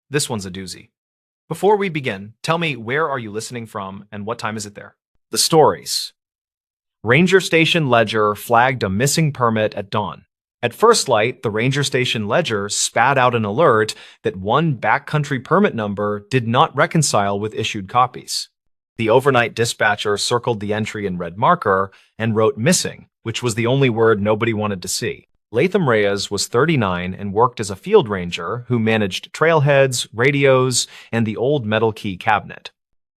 This one's a doozy. Before we begin, tell me, where are you listening from and what time is it there? The stories. Ranger Station Ledger flagged a missing permit at dawn. At first light, the Ranger Station Ledger spat out an alert that one backcountry permit number did not reconcile with issued copies. The overnight dispatcher circled the entry in red marker and wrote missing, which was the only word nobody wanted to see. Latham Reyes was 39 and worked as a field ranger who managed trailheads, radios, and the old metal key cabinet.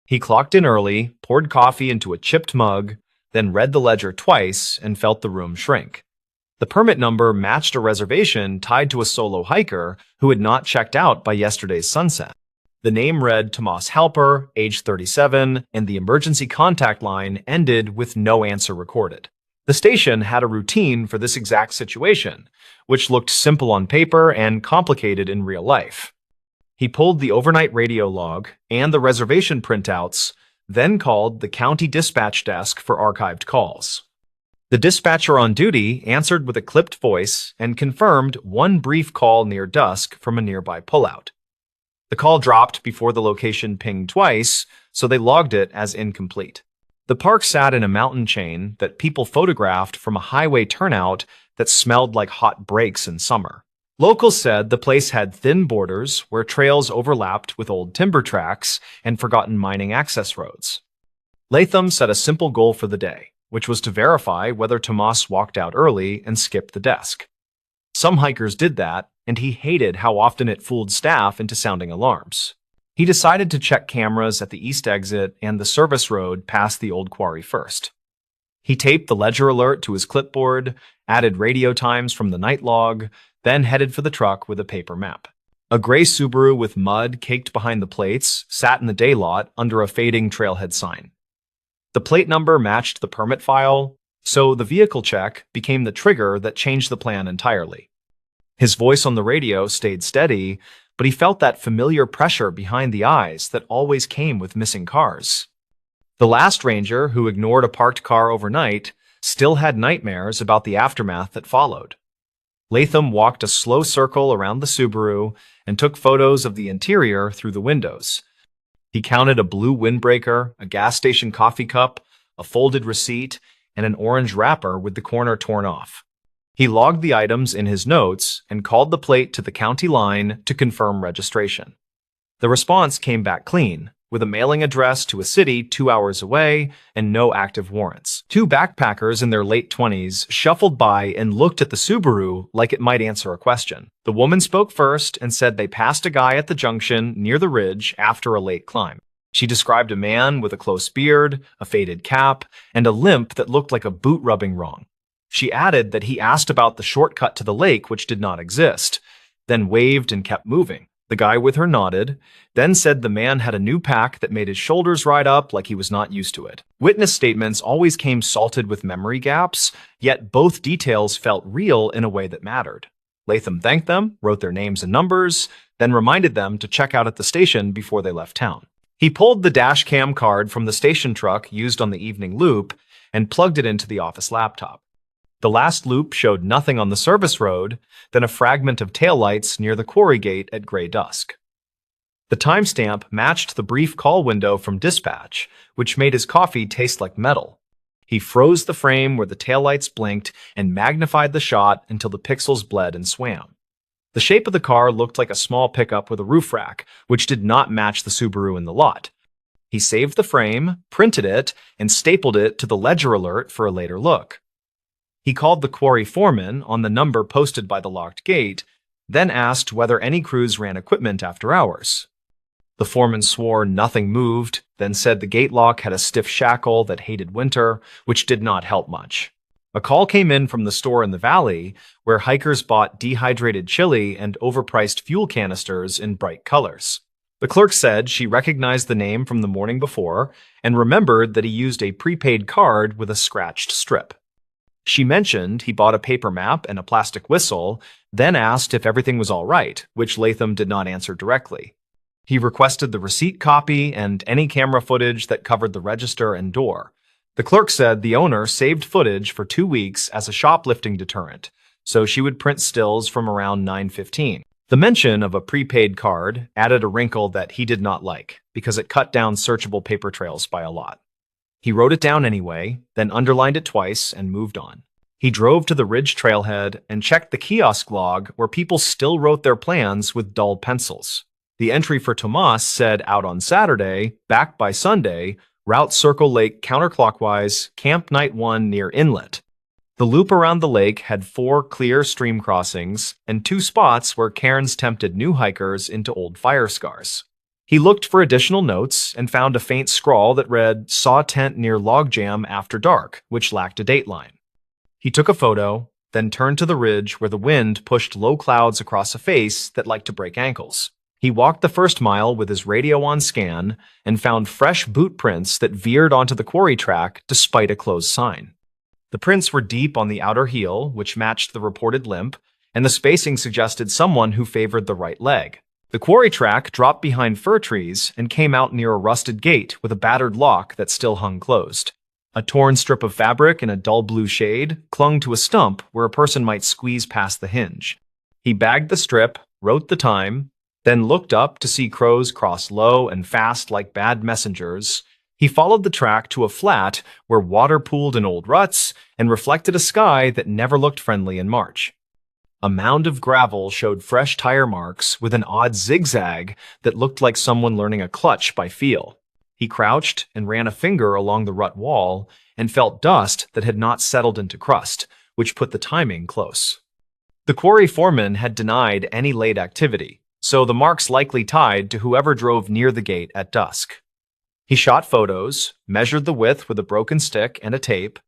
He clocked in early, poured coffee into a chipped mug, then read the ledger twice and felt the room shrink. The permit number matched a reservation tied to a solo hiker who had not checked out by yesterday's sunset. The name read Tomas Halper, age 37, and the emergency contact line ended with no answer recorded. The station had a routine for this exact situation, which looked simple on paper and complicated in real life. He pulled the overnight radio log and the reservation printouts, then called the county dispatch desk for archived calls. The dispatcher on duty answered with a clipped voice and confirmed one brief call near dusk from a nearby pullout. The call dropped before the location pinged twice, so they logged it as incomplete. The park sat in a mountain chain that people photographed from a highway turnout that smelled like hot breaks in summer. Locals said the place had thin borders where trails overlapped with old timber tracks and forgotten mining access roads. Latham set a simple goal for the day, which was to verify whether Tomas walked out early and skipped the desk. Some hikers did that, and he hated how often it fooled staff into sounding alarms. He decided to check cameras at the east exit and the service road past the old quarry first. He taped the ledger alert to his clipboard, added radio times from the night log, then headed for the truck with a paper map. A gray Subaru with mud caked behind the plates sat in the day lot under a fading trailhead sign. The plate number matched the permit file, so the vehicle check became the trigger that changed the plan entirely. His voice on the radio stayed steady, but he felt that familiar pressure behind the eyes that always came with missing cars. The last ranger who ignored a parked car overnight still had nightmares about the aftermath that followed. Latham walked a slow circle around the Subaru and took photos of the interior through the windows. He counted a blue windbreaker, a gas station coffee cup, a folded receipt, and an orange wrapper with the corner torn off. He logged the items in his notes and called the plate to the county line to confirm registration. The response came back clean, with a mailing address to a city 2 hours away and no active warrants. Two backpackers in their late 20s shuffled by and looked at the Subaru like it might answer a question. The woman spoke first and said they passed a guy at the junction near the ridge after a late climb. She described a man with a close beard, a faded cap, and a limp that looked like a boot rubbing wrong. She added that he asked about the shortcut to the lake, which did not exist, then waved and kept moving. The guy with her nodded, then said the man had a new pack that made his shoulders ride up like he was not used to it. Witness statements always came salted with memory gaps, yet both details felt real in a way that mattered. Latham thanked them, wrote their names and numbers, then reminded them to check out at the station before they left town. He pulled the dash cam card from the station truck used on the evening loop and plugged it into the office laptop. The last loop showed nothing on the service road, then a fragment of taillights near the quarry gate at gray dusk. The timestamp matched the brief call window from dispatch, which made his coffee taste like metal. He froze the frame where the taillights blinked and magnified the shot until the pixels bled and swam. The shape of the car looked like a small pickup with a roof rack, which did not match the Subaru in the lot. He saved the frame, printed it, and stapled it to the ledger alert for a later look. He called the quarry foreman on the number posted by the locked gate, then asked whether any crews ran equipment after hours. The foreman swore nothing moved, then said the gate lock had a stiff shackle that hated winter, which did not help much. A call came in from the store in the valley, where hikers bought dehydrated chili and overpriced fuel canisters in bright colors. The clerk said she recognized the name from the morning before and remembered that he used a prepaid card with a scratched strip. She mentioned he bought a paper map and a plastic whistle, then asked if everything was all right, which Latham did not answer directly. He requested the receipt copy and any camera footage that covered the register and door. The clerk said the owner saved footage for 2 weeks as a shoplifting deterrent, so she would print stills from around 9:15. The mention of a prepaid card added a wrinkle that he did not like because it cut down searchable paper trails by a lot. He wrote it down anyway, then underlined it twice and moved on. He drove to the Ridge trailhead and checked the kiosk log where people still wrote their plans with dull pencils. The entry for Tomas said out on Saturday, back by Sunday, route Circle Lake counterclockwise, camp night 1 near inlet. The loop around the lake had 4 clear stream crossings and 2 spots where cairns tempted new hikers into old fire scars. He looked for additional notes and found a faint scrawl that read, "Saw tent near logjam after dark," which lacked a dateline. He took a photo, then turned to the ridge where the wind pushed low clouds across a face that liked to break ankles. He walked the first mile with his radio on scan and found fresh boot prints that veered onto the quarry track despite a closed sign. The prints were deep on the outer heel, which matched the reported limp, and the spacing suggested someone who favored the right leg. The quarry track dropped behind fir trees and came out near a rusted gate with a battered lock that still hung closed. A torn strip of fabric in a dull blue shade clung to a stump where a person might squeeze past the hinge. He bagged the strip, wrote the time, then looked up to see crows cross low and fast like bad messengers. He followed the track to a flat where water pooled in old ruts and reflected a sky that never looked friendly in March. A mound of gravel showed fresh tire marks with an odd zigzag that looked like someone learning a clutch by feel. He crouched and ran a finger along the rut wall and felt dust that had not settled into crust, which put the timing close. The quarry foreman had denied any late activity, so the marks likely tied to whoever drove near the gate at dusk. He shot photos, measured the width with a broken stick and a tape,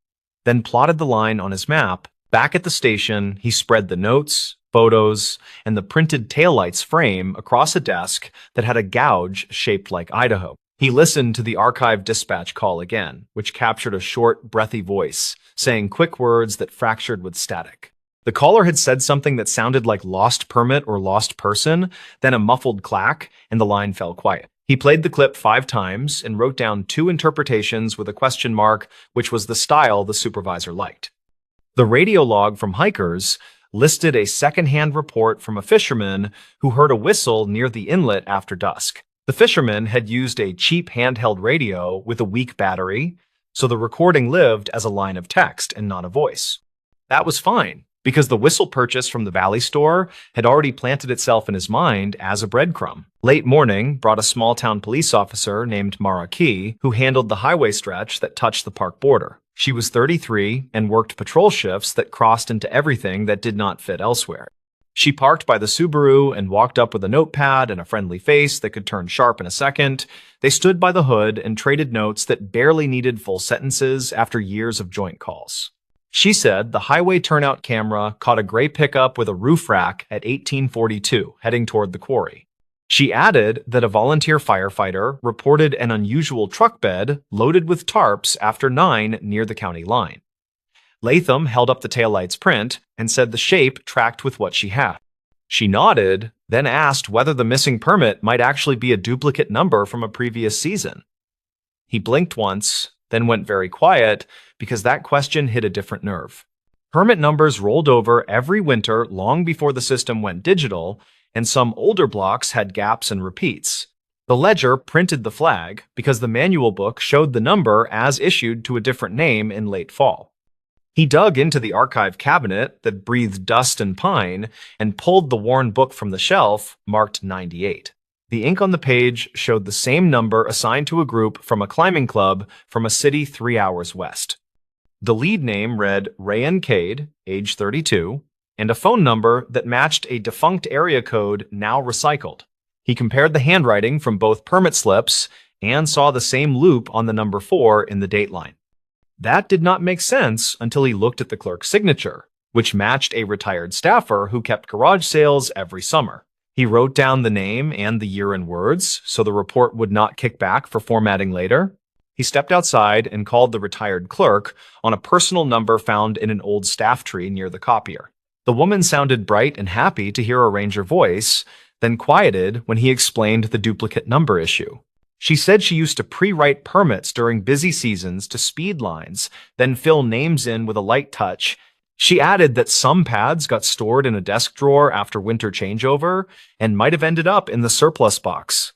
then plotted the line on his map. Back at the station, he spread the notes, photos, and the printed taillights frame across a desk that had a gouge shaped like Idaho. He listened to the archive dispatch call again, which captured a short, breathy voice, saying quick words that fractured with static. The caller had said something that sounded like lost permit or lost person, then a muffled clack, and the line fell quiet. He played the clip 5 times and wrote down 2 interpretations with a question mark, which was the style the supervisor liked. The radio log from hikers listed a second-hand report from a fisherman who heard a whistle near the inlet after dusk. The fisherman had used a cheap handheld radio with a weak battery, so the recording lived as a line of text and not a voice. That was fine, because the whistle purchase from the Valley store had already planted itself in his mind as a breadcrumb. Late morning brought a small-town police officer named Mara Key, who handled the highway stretch that touched the park border. She was 33 and worked patrol shifts that crossed into everything that did not fit elsewhere. She parked by the Subaru and walked up with a notepad and a friendly face that could turn sharp in a second. They stood by the hood and traded notes that barely needed full sentences after years of joint calls. She said the highway turnout camera caught a gray pickup with a roof rack at 1842, heading toward the quarry. She added that a volunteer firefighter reported an unusual truck bed loaded with tarps after 9 near the county line. Latham held up the taillight's print and said the shape tracked with what she had. She nodded, then asked whether the missing permit might actually be a duplicate number from a previous season. He blinked once, then went very quiet because that question hit a different nerve. Permit numbers rolled over every winter long before the system went digital, and some older blocks had gaps and repeats. The ledger printed the flag because the manual book showed the number as issued to a different name in late fall. He dug into the archive cabinet that breathed dust and pine and pulled the worn book from the shelf, marked 98. The ink on the page showed the same number assigned to a group from a climbing club from a city 3 hours west. The lead name read Rayan Cade, age 32, and a phone number that matched a defunct area code now recycled. He compared the handwriting from both permit slips and saw the same loop on the number 4 in the dateline. That did not make sense until he looked at the clerk's signature, which matched a retired staffer who kept garage sales every summer. He wrote down the name and the year in words so the report would not kick back for formatting later. He stepped outside and called the retired clerk on a personal number found in an old staff tree near the copier. The woman sounded bright and happy to hear a ranger voice, then quieted when he explained the duplicate number issue. She said she used to pre-write permits during busy seasons to speed lines, then fill names in with a light touch. She added that some pads got stored in a desk drawer after winter changeover and might have ended up in the surplus box.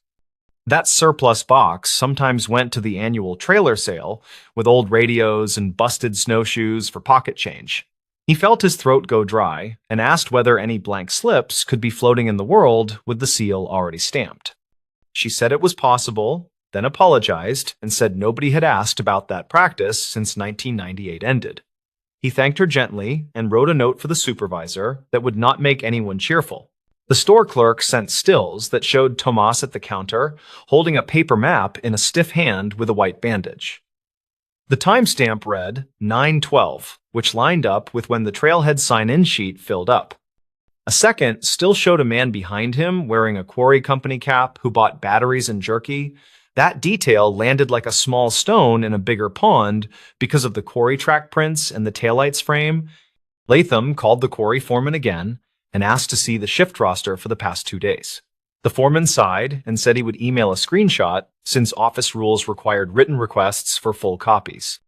That surplus box sometimes went to the annual trailer sale with old radios and busted snowshoes for pocket change. He felt his throat go dry and asked whether any blank slips could be floating in the world with the seal already stamped. She said it was possible, then apologized and said nobody had asked about that practice since 1998 ended. He thanked her gently and wrote a note for the supervisor that would not make anyone cheerful. The store clerk sent stills that showed Tomas at the counter holding a paper map in a stiff hand with a white bandage. The timestamp read 9/12, which lined up with when the trailhead sign-in sheet filled up. A second still showed a man behind him wearing a quarry company cap who bought batteries and jerky. That detail landed like a small stone in a bigger pond because of the quarry track prints and the taillights frame. Latham called the quarry foreman again and asked to see the shift roster for the past 2 days. The foreman sighed and said he would email a screenshot since office rules required written requests for full copies.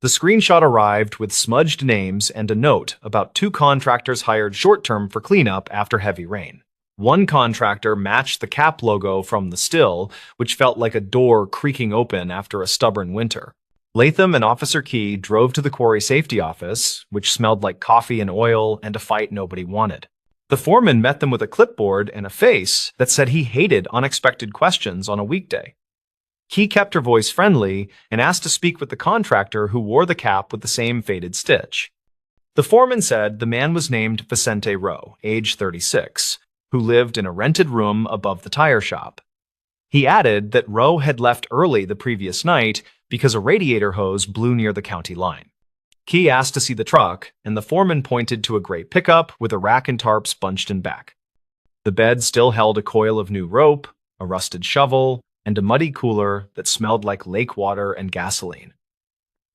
The screenshot arrived with smudged names and a note about 2 contractors hired short-term for cleanup after heavy rain. One contractor matched the cap logo from the still, which felt like a door creaking open after a stubborn winter. Latham and Officer Key drove to the quarry safety office, which smelled like coffee and oil and a fight nobody wanted. The foreman met them with a clipboard and a face that said he hated unexpected questions on a weekday. Key kept her voice friendly and asked to speak with the contractor who wore the cap with the same faded stitch. The foreman said the man was named Vicente Rowe, age 36, who lived in a rented room above the tire shop. He added that Rowe had left early the previous night because a radiator hose blew near the county line. Key asked to see the truck, and the foreman pointed to a gray pickup with a rack and tarps bunched in back. The bed still held a coil of new rope, a rusted shovel, and a muddy cooler that smelled like lake water and gasoline.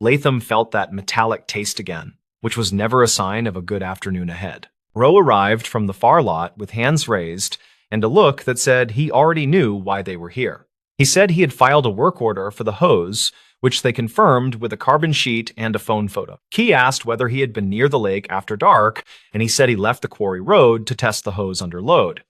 Latham felt that metallic taste again, which was never a sign of a good afternoon ahead. Rowe arrived from the far lot with hands raised and a look that said he already knew why they were here. He said he had filed a work order for the hose, which they confirmed with a carbon sheet and a phone photo. Key asked whether he had been near the lake after dark, and he said he left the quarry road to test the hose under load.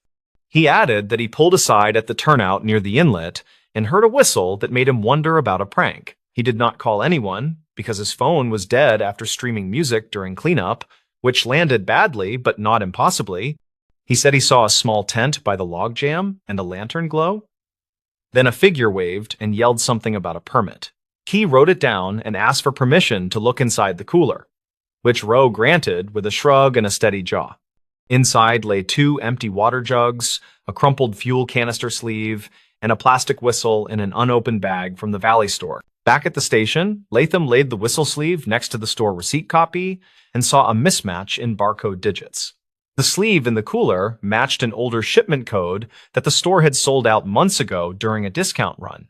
He added that he pulled aside at the turnout near the inlet and heard a whistle that made him wonder about a prank. He did not call anyone because his phone was dead after streaming music during cleanup, which landed badly but not impossibly. He said he saw a small tent by the logjam and a lantern glow. Then a figure waved and yelled something about a permit. Key wrote it down and asked for permission to look inside the cooler, which Rowe granted with a shrug and a steady jaw. Inside lay 2 empty water jugs, a crumpled fuel canister sleeve, and a plastic whistle in an unopened bag from the Valley store. Back at the station, Latham laid the whistle sleeve next to the store receipt copy and saw a mismatch in barcode digits. The sleeve in the cooler matched an older shipment code that the store had sold out months ago during a discount run.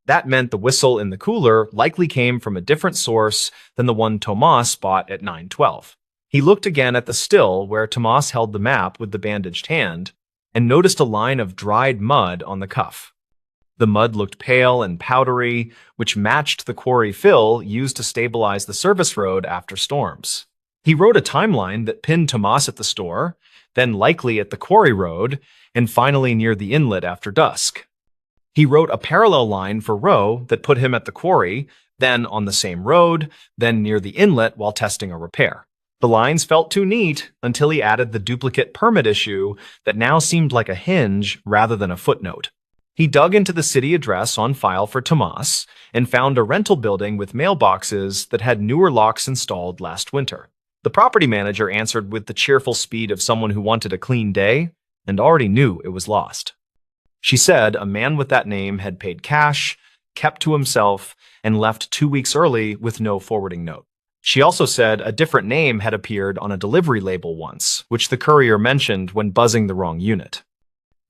That meant the whistle in the cooler likely came from a different source than the one Tomas bought at 9/12. He looked again at the still where Tomas held the map with the bandaged hand and noticed a line of dried mud on the cuff. The mud looked pale and powdery, which matched the quarry fill used to stabilize the service road after storms. He wrote a timeline that pinned Tomas at the store, then likely at the quarry road, and finally near the inlet after dusk. He wrote a parallel line for Rowe that put him at the quarry, then on the same road, then near the inlet while testing a repair. The lines felt too neat until he added the duplicate permit issue that now seemed like a hinge rather than a footnote. He dug into the city address on file for Tomas and found a rental building with mailboxes that had newer locks installed last winter. The property manager answered with the cheerful speed of someone who wanted a clean day and already knew it was lost. She said a man with that name had paid cash, kept to himself, and left 2 weeks early with no forwarding note. She also said a different name had appeared on a delivery label once, which the courier mentioned when buzzing the wrong unit.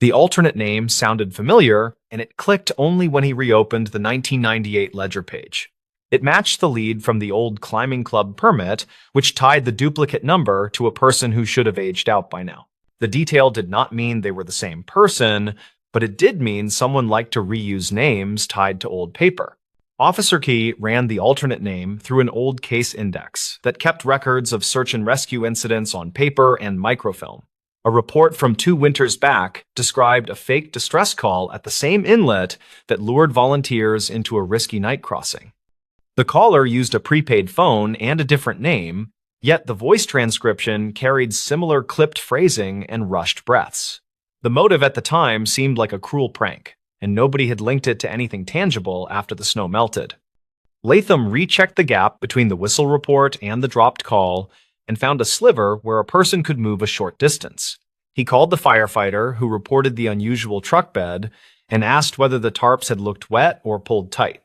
The alternate name sounded familiar, and it clicked only when he reopened the 1998 ledger page. It matched the lead from the old climbing club permit, which tied the duplicate number to a person who should have aged out by now. The detail did not mean they were the same person, but it did mean someone liked to reuse names tied to old paper. Officer Key ran the alternate name through an old case index that kept records of search and rescue incidents on paper and microfilm. A report from 2 winters back described a fake distress call at the same inlet that lured volunteers into a risky night crossing. The caller used a prepaid phone and a different name, yet the voice transcription carried similar clipped phrasing and rushed breaths. The motive at the time seemed like a cruel prank, and nobody had linked it to anything tangible after the snow melted. Latham rechecked the gap between the whistle report and the dropped call and found a sliver where a person could move a short distance. He called the firefighter who reported the unusual truck bed and asked whether the tarps had looked wet or pulled tight.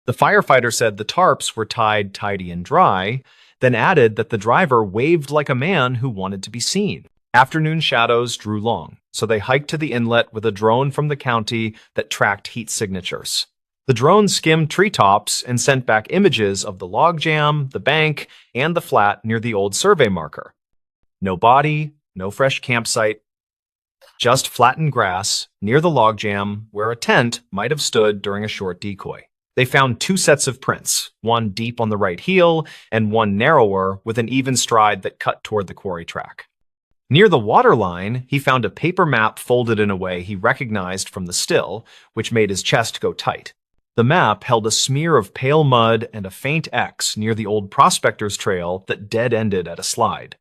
The firefighter said the tarps were tied tidy and dry, then added that the driver waved like a man who wanted to be seen. Afternoon shadows drew long, so they hiked to the inlet with a drone from the county that tracked heat signatures. The drone skimmed treetops and sent back images of the logjam, the bank, and the flat near the old survey marker. No body, no fresh campsite, just flattened grass near the logjam where a tent might have stood during a short decoy. They found 2 sets of prints, one deep on the right heel and one narrower with an even stride that cut toward the quarry track. Near the waterline, he found a paper map folded in a way he recognized from the still, which made his chest go tight. The map held a smear of pale mud and a faint X near the old prospector's trail that dead-ended at a slide.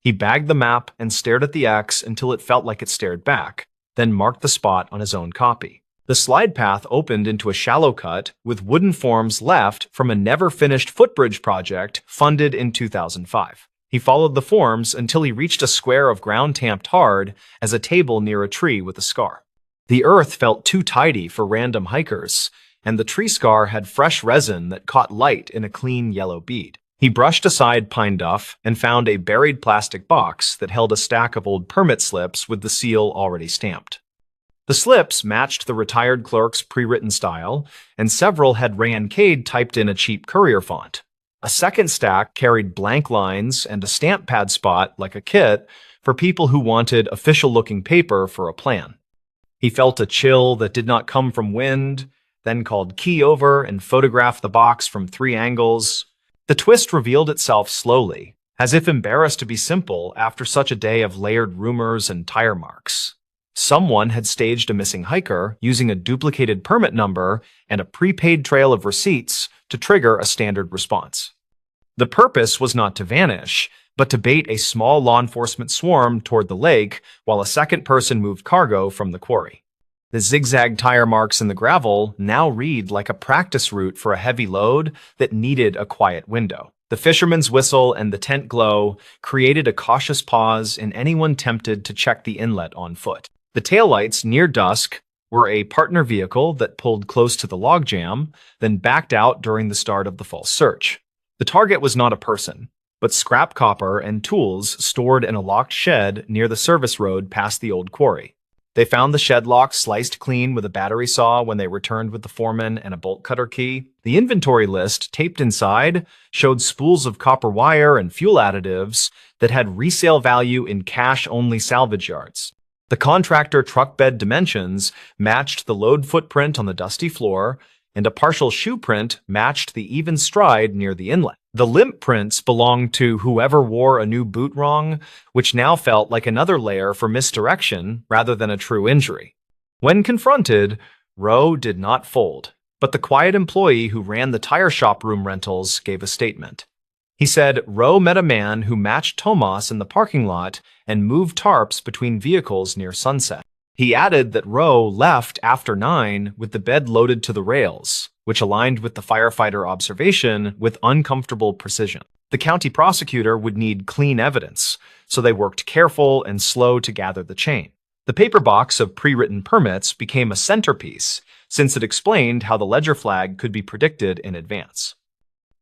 He bagged the map and stared at the X until it felt like it stared back, then marked the spot on his own copy. The slide path opened into a shallow cut with wooden forms left from a never-finished footbridge project funded in 2005. He followed the forms until he reached a square of ground tamped hard as a table near a tree with a scar. The earth felt too tidy for random hikers, and the tree scar had fresh resin that caught light in a clean yellow bead. He brushed aside pine duff and found a buried plastic box that held a stack of old permit slips with the seal already stamped. The slips matched the retired clerk's pre-written style, and several had Rancade typed in a cheap courier font. A second stack carried blank lines and a stamp pad spot, like a kit, for people who wanted official-looking paper for a plan. He felt a chill that did not come from wind, then called Key over and photographed the box from 3 angles. The twist revealed itself slowly, as if embarrassed to be simple after such a day of layered rumors and tire marks. Someone had staged a missing hiker using a duplicated permit number and a prepaid trail of receipts to trigger a standard response. The purpose was not to vanish, but to bait a small law enforcement swarm toward the lake while a second person moved cargo from the quarry. The zigzag tire marks in the gravel now read like a practice route for a heavy load that needed a quiet window. The fisherman's whistle and the tent glow created a cautious pause in anyone tempted to check the inlet on foot. The taillights near dusk were a partner vehicle that pulled close to the logjam, then backed out during the start of the false search. The target was not a person, but scrap copper and tools stored in a locked shed near the service road past the old quarry. They found the shed lock sliced clean with a battery saw when they returned with the foreman and a bolt cutter key. The inventory list taped inside showed spools of copper wire and fuel additives that had resale value in cash-only salvage yards. The contractor truck bed dimensions matched the load footprint on the dusty floor, and a partial shoe print matched the even stride near the inlet. The limp prints belonged to whoever wore a new boot wrong, which now felt like another layer for misdirection rather than a true injury. When confronted, Rowe did not fold, but the quiet employee who ran the tire shop room rentals gave a statement. He said Rowe met a man who matched Tomas in the parking lot and moved tarps between vehicles near sunset. He added that Rowe left after 9 with the bed loaded to the rails, which aligned with the firefighter observation with uncomfortable precision. The county prosecutor would need clean evidence, so they worked careful and slow to gather the chain. The paper box of pre-written permits became a centerpiece, since it explained how the ledger flag could be predicted in advance.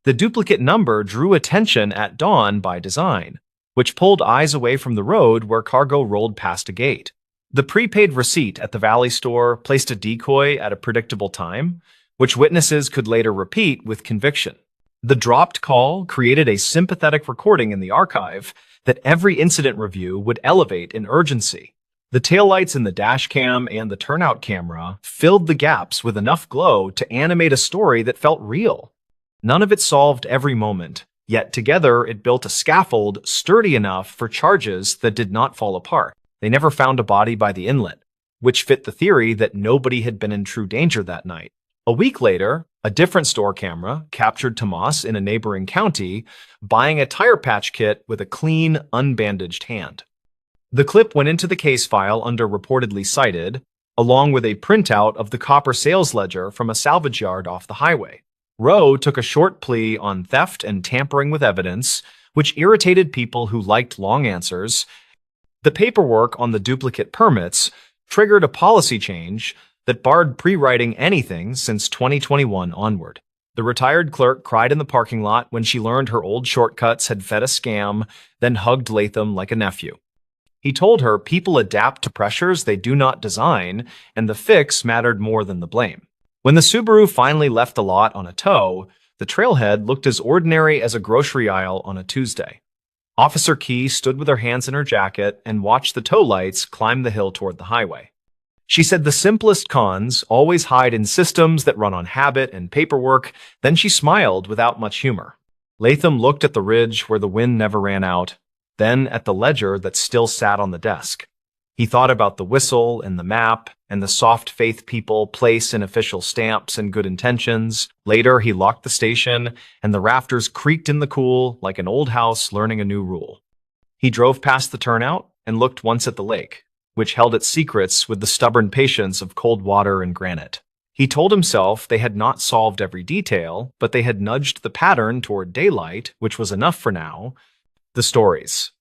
The duplicate number drew attention at dawn by design, which pulled eyes away from the road where cargo rolled past a gate. The prepaid receipt at the Valley store placed a decoy at a predictable time, which witnesses could later repeat with conviction. The dropped call created a sympathetic recording in the archive that every incident review would elevate in urgency. The taillights in the dash cam and the turnout camera filled the gaps with enough glow to animate a story that felt real. None of it solved every moment, yet together it built a scaffold sturdy enough for charges that did not fall apart. They never found a body by the inlet, which fit the theory that nobody had been in true danger that night. A week later, a different store camera captured Tomas in a neighboring county buying a tire patch kit with a clean, unbandaged hand. The clip went into the case file under reportedly cited, along with a printout of the copper sales ledger from a salvage yard off the highway. Rowe took a short plea on theft and tampering with evidence, which irritated people who liked long answers. The paperwork on the duplicate permits triggered a policy change that barred pre-writing anything since 2021 onward. The retired clerk cried in the parking lot when she learned her old shortcuts had fed a scam, then hugged Latham like a nephew. He told her people adapt to pressures they do not design, and the fix mattered more than the blame. When the Subaru finally left the lot on a tow, the trailhead looked as ordinary as a grocery aisle on a Tuesday. Officer Key stood with her hands in her jacket and watched the tow lights climb the hill toward the highway. She said the simplest cons always hide in systems that run on habit and paperwork. Then she smiled without much humor. Latham looked at the ridge where the wind never ran out, then at the ledger that still sat on the desk. He thought about the whistle and the map and the soft faith people place in official stamps and good intentions. Later, he locked the station, and the rafters creaked in the cool like an old house learning a new rule. He drove past the turnout and looked once at the lake, which held its secrets with the stubborn patience of cold water and granite. He told himself they had not solved every detail, but they had nudged the pattern toward daylight, which was enough for now. The stories.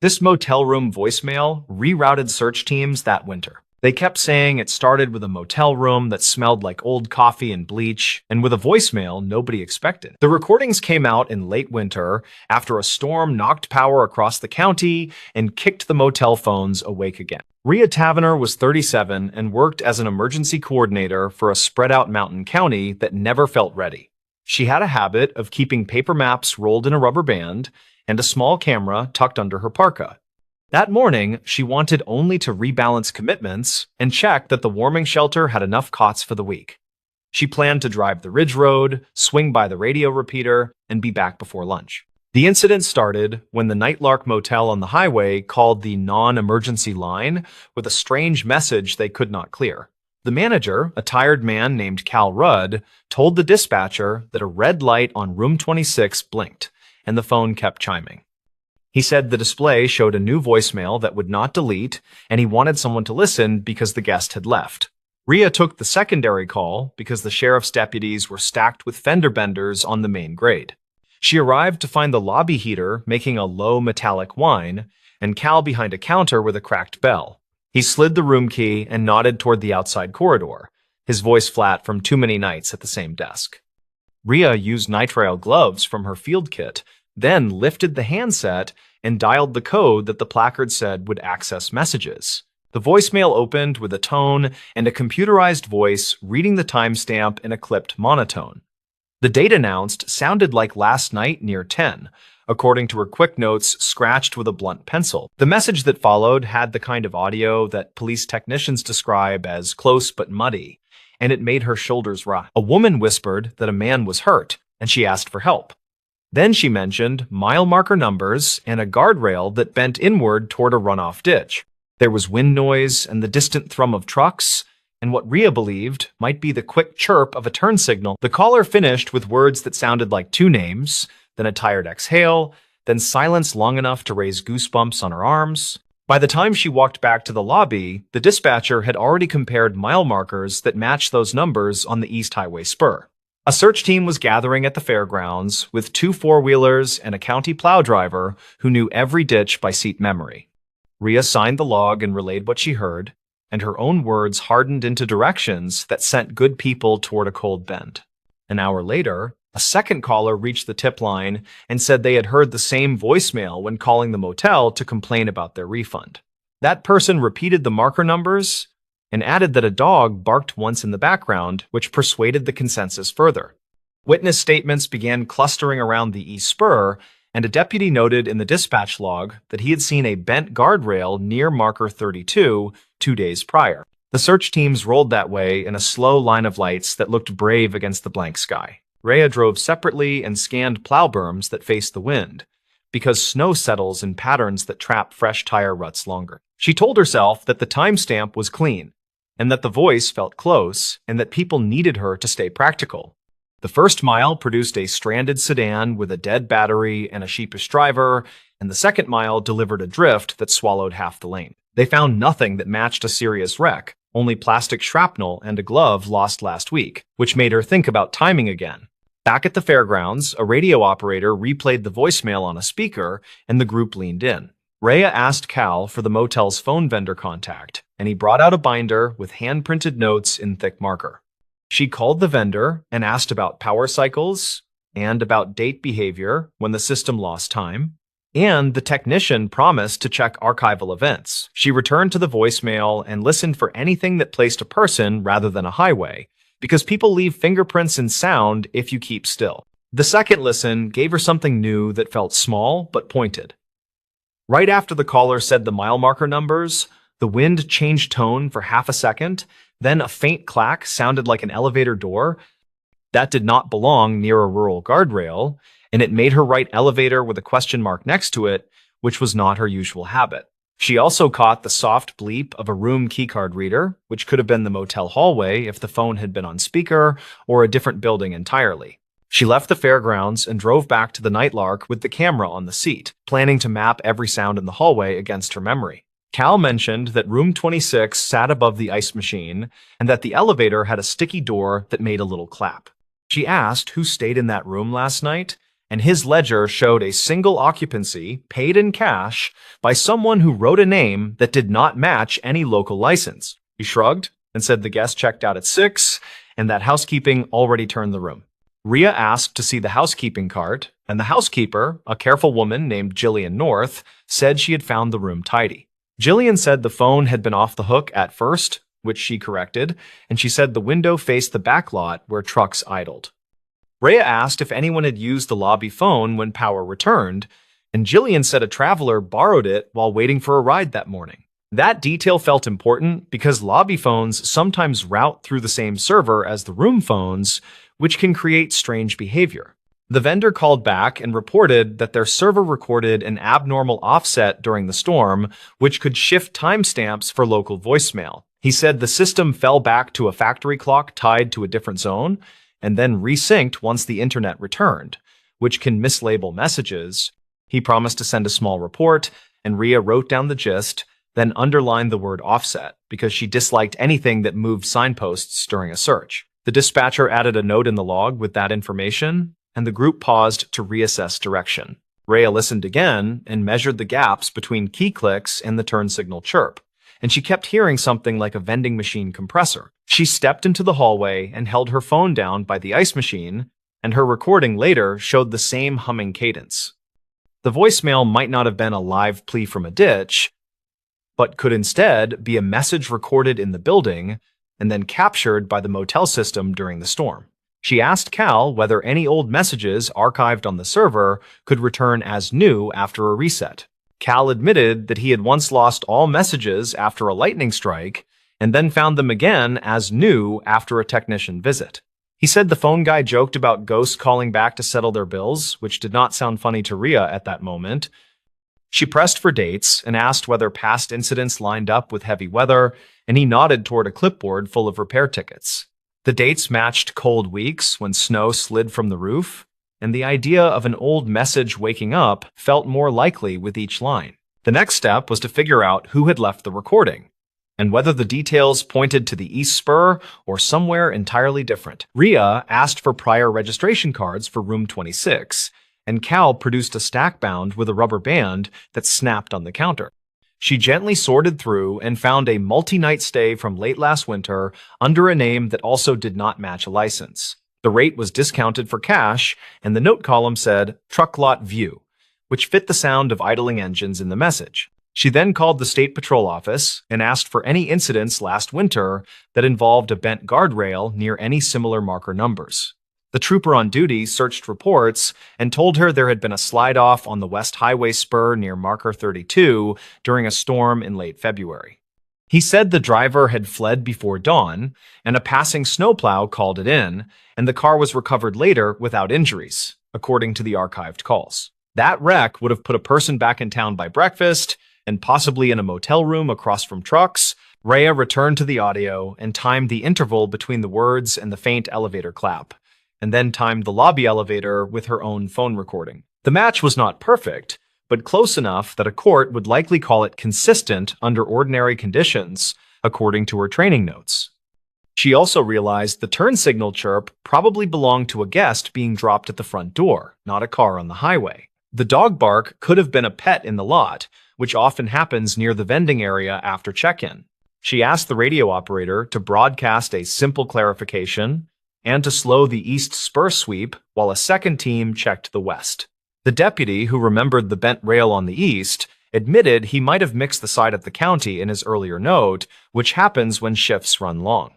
This motel room voicemail rerouted search teams that winter. They kept saying it started with a motel room that smelled like old coffee and bleach, and with a voicemail nobody expected. The recordings came out in late winter after a storm knocked power across the county and kicked the motel phones awake again. Rhea Tavener was 37 and worked as an emergency coordinator for a spread-out mountain county that never felt ready. She had a habit of keeping paper maps rolled in a rubber band and a small camera tucked under her parka. That morning, she wanted only to rebalance commitments and check that the warming shelter had enough cots for the week. She planned to drive the Ridge Road, swing by the radio repeater, and be back before lunch. The incident started when the Nightlark Motel on the highway called the non-emergency line with a strange message they could not clear. The manager, a tired man named Cal Rudd, told the dispatcher that a red light on room 26 blinked, and the phone kept chiming. He said the display showed a new voicemail that would not delete, and he wanted someone to listen because the guest had left. Rhea took the secondary call because the sheriff's deputies were stacked with fender benders on the main grade. She arrived to find the lobby heater making a low metallic whine, and Cal behind a counter with a cracked bell. He slid the room key and nodded toward the outside corridor, his voice flat from too many nights at the same desk. Rhea used nitrile gloves from her field kit, then lifted the handset and dialed the code that the placard said would access messages. The voicemail opened with a tone and a computerized voice reading the timestamp in a clipped monotone. The date announced sounded like last night near 10, according to her quick notes scratched with a blunt pencil. The message that followed had the kind of audio that police technicians describe as close but muddy, and it made her shoulders rise. A woman whispered that a man was hurt, and she asked for help. Then she mentioned mile marker numbers and a guardrail that bent inward toward a runoff ditch. There was wind noise and the distant thrum of trucks, and what Rhea believed might be the quick chirp of a turn signal. The caller finished with words that sounded like two names, then a tired exhale, then silence long enough to raise goosebumps on her arms. By the time she walked back to the lobby, the dispatcher had already compared mile markers that matched those numbers on the East Highway spur. A search team was gathering at the fairgrounds with 2 four-wheelers and a county plow driver who knew every ditch by seat memory. Rhea signed the log and relayed what she heard, and her own words hardened into directions that sent good people toward a cold bend. An hour later, a second caller reached the tip line and said they had heard the same voicemail when calling the motel to complain about their refund. That person repeated the marker numbers and added that a dog barked once in the background, which persuaded the consensus further. Witness statements began clustering around the East Spur, and a deputy noted in the dispatch log that he had seen a bent guardrail near marker 32 2 days prior. The search teams rolled that way in a slow line of lights that looked brave against the blank sky. Rhea drove separately and scanned plow berms that faced the wind, because snow settles in patterns that trap fresh tire ruts longer. She told herself that the timestamp was clean, and that the voice felt close, and that people needed her to stay practical. The first mile produced a stranded sedan with a dead battery and a sheepish driver, and the second mile delivered a drift that swallowed half the lane. They found nothing that matched a serious wreck, only plastic shrapnel and a glove lost last week, which made her think about timing again. Back at the fairgrounds, a radio operator replayed the voicemail on a speaker, and the group leaned in. Rhea asked Cal for the motel's phone vendor contact, and he brought out a binder with hand-printed notes in thick marker. She called the vendor and asked about power cycles and about date behavior when the system lost time, and the technician promised to check archival events. She returned to the voicemail and listened for anything that placed a person rather than a highway, because people leave fingerprints and sound if you keep still. The second listen gave her something new that felt small but pointed. Right after the caller said the mile marker numbers, the wind changed tone for half a second, then a faint clack sounded like an elevator door. That did not belong near a rural guardrail, and it made her write elevator with a question mark next to it, which was not her usual habit. She also caught the soft bleep of a room keycard reader, which could have been the motel hallway if the phone had been on speaker, or a different building entirely. She left the fairgrounds and drove back to the Nightlark with the camera on the seat, planning to map every sound in the hallway against her memory. Cal mentioned that room 26 sat above the ice machine, and that the elevator had a sticky door that made a little clap. She asked who stayed in that room last night, and his ledger showed a single occupancy, paid in cash, by someone who wrote a name that did not match any local license. He shrugged and said the guest checked out at 6, and that housekeeping already turned the room. Rhea asked to see the housekeeping cart, and the housekeeper, a careful woman named Jillian North, said she had found the room tidy. Jillian said the phone had been off the hook at first, which she corrected, and she said the window faced the back lot where trucks idled. Rhea asked if anyone had used the lobby phone when power returned, and Jillian said a traveler borrowed it while waiting for a ride that morning. That detail felt important because lobby phones sometimes route through the same server as the room phones, which can create strange behavior. The vendor called back and reported that their server recorded an abnormal offset during the storm, which could shift timestamps for local voicemail. He said the system fell back to a factory clock tied to a different zone, and then resynced once the internet returned, which can mislabel messages. He promised to send a small report, and Rhea wrote down the gist, then underlined the word offset, because she disliked anything that moved signposts during a search. The dispatcher added a note in the log with that information, and the group paused to reassess direction. Rhea listened again and measured the gaps between key clicks and the turn signal chirp, and she kept hearing something like a vending machine compressor. She stepped into the hallway and held her phone down by the ice machine, and her recording later showed the same humming cadence. The voicemail might not have been a live plea from a ditch, but could instead be a message recorded in the building and then captured by the motel system during the storm. She asked Cal whether any old messages archived on the server could return as new after a reset. Cal admitted that he had once lost all messages after a lightning strike and then found them again as new after a technician visit. He said the phone guy joked about ghosts calling back to settle their bills, which did not sound funny to Rhea at that moment. She pressed for dates and asked whether past incidents lined up with heavy weather, and he nodded toward a clipboard full of repair tickets. The dates matched cold weeks when snow slid from the roof, and the idea of an old message waking up felt more likely with each line. The next step was to figure out who had left the recording, and whether the details pointed to the East Spur or somewhere entirely different. Rhea asked for prior registration cards for room 26, and Cal produced a stack bound with a rubber band that snapped on the counter. She gently sorted through and found a multi-night stay from late last winter under a name that also did not match a license. The rate was discounted for cash, and the note column said, "Truck Lot View," which fit the sound of idling engines in the message. She then called the State Patrol office and asked for any incidents last winter that involved a bent guardrail near any similar marker numbers. The trooper on duty searched reports and told her there had been a slide-off on the West Highway spur near Marker 32 during a storm in late February. He said the driver had fled before dawn, and a passing snowplow called it in, and the car was recovered later without injuries, according to the archived calls. That wreck would have put a person back in town by breakfast, and possibly in a motel room across from trucks. Rhea returned to the audio and timed the interval between the words and the faint elevator clap, and then timed the lobby elevator with her own phone recording. The match was not perfect, but close enough that a court would likely call it consistent under ordinary conditions, according to her training notes. She also realized the turn signal chirp probably belonged to a guest being dropped at the front door, not a car on the highway. The dog bark could have been a pet in the lot, which often happens near the vending area after check-in. She asked the radio operator to broadcast a simple clarification and to slow the east spur sweep while a second team checked the west. The deputy, who remembered the bent rail on the east, admitted he might have mixed the side of the county in his earlier note, which happens when shifts run long.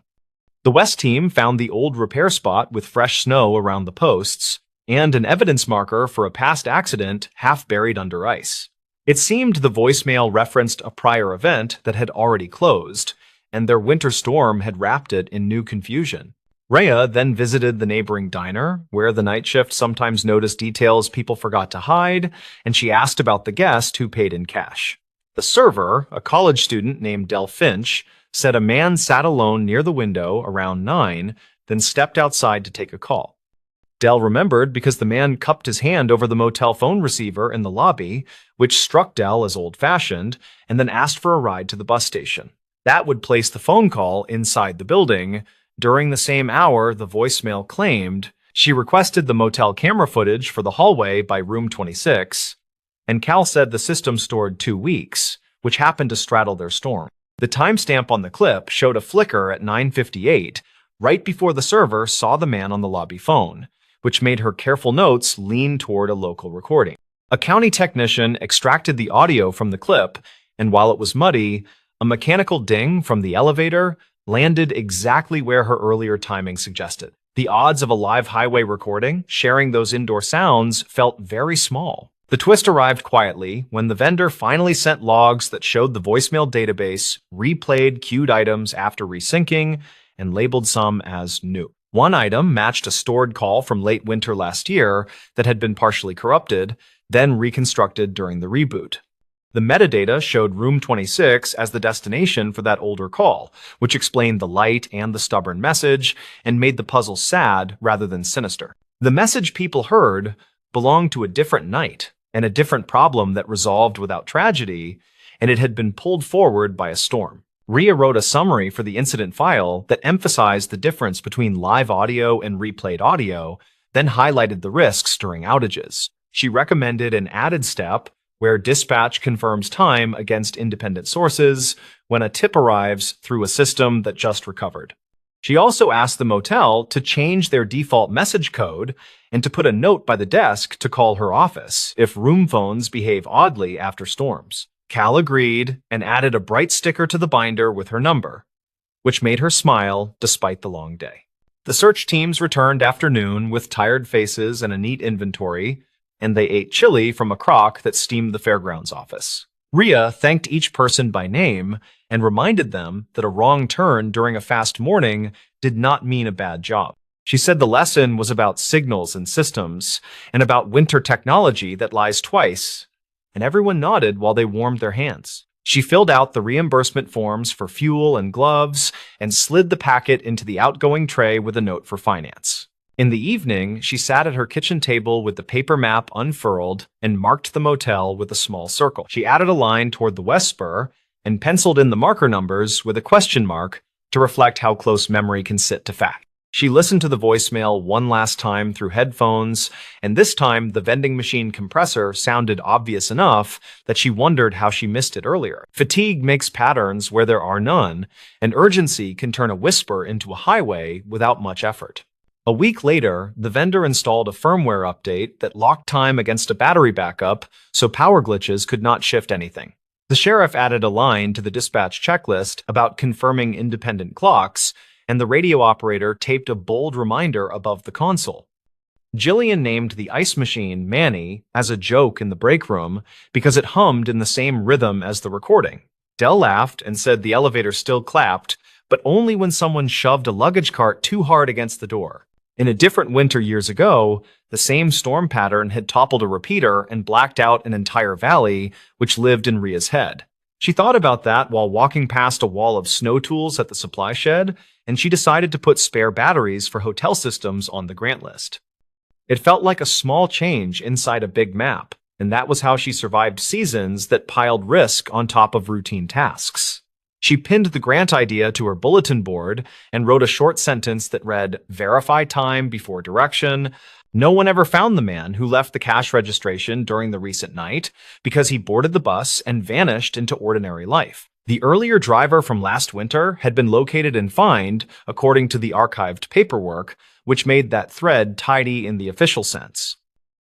The west team found the old repair spot with fresh snow around the posts and an evidence marker for a past accident half buried under ice. It seemed the voicemail referenced a prior event that had already closed, and their winter storm had wrapped it in new confusion. Rhea then visited the neighboring diner, where the night shift sometimes noticed details people forgot to hide, and she asked about the guest who paid in cash. The server, a college student named Del Finch, said a man sat alone near the window around 9, then stepped outside to take a call. Del remembered because the man cupped his hand over the motel phone receiver in the lobby, which struck Del as old-fashioned, and then asked for a ride to the bus station. That would place the phone call inside the building. During the same hour, the voicemail claimed she requested the motel camera footage for the hallway by room 26, and Cal said the system stored 2 weeks, which happened to straddle their storm. The timestamp on the clip showed a flicker at 9:58, right before the server saw the man on the lobby phone, which made her careful notes lean toward a local recording. A county technician extracted the audio from the clip, and while it was muddy, a mechanical ding from the elevator landed exactly where her earlier timing suggested. The odds of a live highway recording sharing those indoor sounds felt very small. The twist arrived quietly when the vendor finally sent logs that showed the voicemail database replayed queued items after resyncing and labeled some as new. One item matched a stored call from late winter last year that had been partially corrupted, then reconstructed during the reboot. The metadata showed room 26 as the destination for that older call, which explained the light and the stubborn message and made the puzzle sad rather than sinister. The message people heard belonged to a different night and a different problem that resolved without tragedy, and it had been pulled forward by a storm. Rhea wrote a summary for the incident file that emphasized the difference between live audio and replayed audio, then highlighted the risks during outages. She recommended an added step where dispatch confirms time against independent sources when a tip arrives through a system that just recovered. She also asked the motel to change their default message code and to put a note by the desk to call her office if room phones behave oddly after storms. Cal agreed and added a bright sticker to the binder with her number, which made her smile despite the long day. The search teams returned after noon with tired faces and a neat inventory, and they ate chili from a crock that steamed the fairgrounds office. Rhea thanked each person by name and reminded them that a wrong turn during a fast morning did not mean a bad job. She said the lesson was about signals and systems and about winter technology that lies twice, and everyone nodded while they warmed their hands. She filled out the reimbursement forms for fuel and gloves and slid the packet into the outgoing tray with a note for finance. In the evening, she sat at her kitchen table with the paper map unfurled and marked the motel with a small circle. She added a line toward the west spur and penciled in the marker numbers with a question mark to reflect how close memory can sit to fact. She listened to the voicemail one last time through headphones, and this time the vending machine compressor sounded obvious enough that she wondered how she missed it earlier. Fatigue makes patterns where there are none, and urgency can turn a whisper into a highway without much effort. A week later, the vendor installed a firmware update that locked time against a battery backup so power glitches could not shift anything. The sheriff added a line to the dispatch checklist about confirming independent clocks, and the radio operator taped a bold reminder above the console. Jillian named the ice machine Manny as a joke in the break room because it hummed in the same rhythm as the recording. Dell laughed and said the elevator still clapped, but only when someone shoved a luggage cart too hard against the door. In a different winter years ago, the same storm pattern had toppled a repeater and blacked out an entire valley, which lived in Ria's head. She thought about that while walking past a wall of snow tools at the supply shed, and she decided to put spare batteries for hotel systems on the grant list. It felt like a small change inside a big map, and that was how she survived seasons that piled risk on top of routine tasks. She pinned the grant idea to her bulletin board and wrote a short sentence that read, "Verify time before direction." No one ever found the man who left the cash registration during the recent night because he boarded the bus and vanished into ordinary life. The earlier driver from last winter had been located and fined, according to the archived paperwork, which made that thread tidy in the official sense.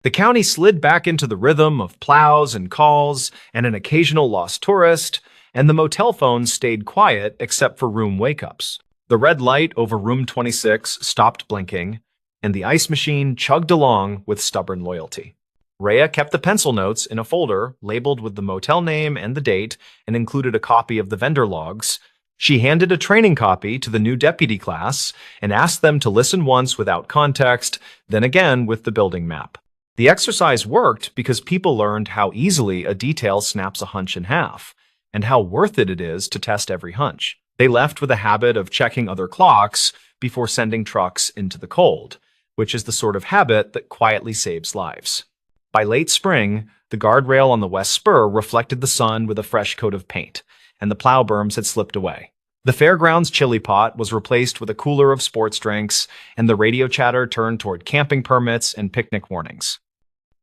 The county slid back into the rhythm of plows and calls and an occasional lost tourist, and the motel phones stayed quiet except for room wake-ups. The red light over room 26 stopped blinking, and the ice machine chugged along with stubborn loyalty. Rhea kept the pencil notes in a folder labeled with the motel name and the date and included a copy of the vendor logs. She handed a training copy to the new deputy class and asked them to listen once without context, then again with the building map. The exercise worked because people learned how easily a detail snaps a hunch in half, and how worth it is to test every hunch. They left with a habit of checking other clocks before sending trucks into the cold, which is the sort of habit that quietly saves lives. By late spring, the guardrail on the west spur reflected the sun with a fresh coat of paint, and the plow berms had slipped away. The fairgrounds chili pot was replaced with a cooler of sports drinks, and the radio chatter turned toward camping permits and picnic warnings.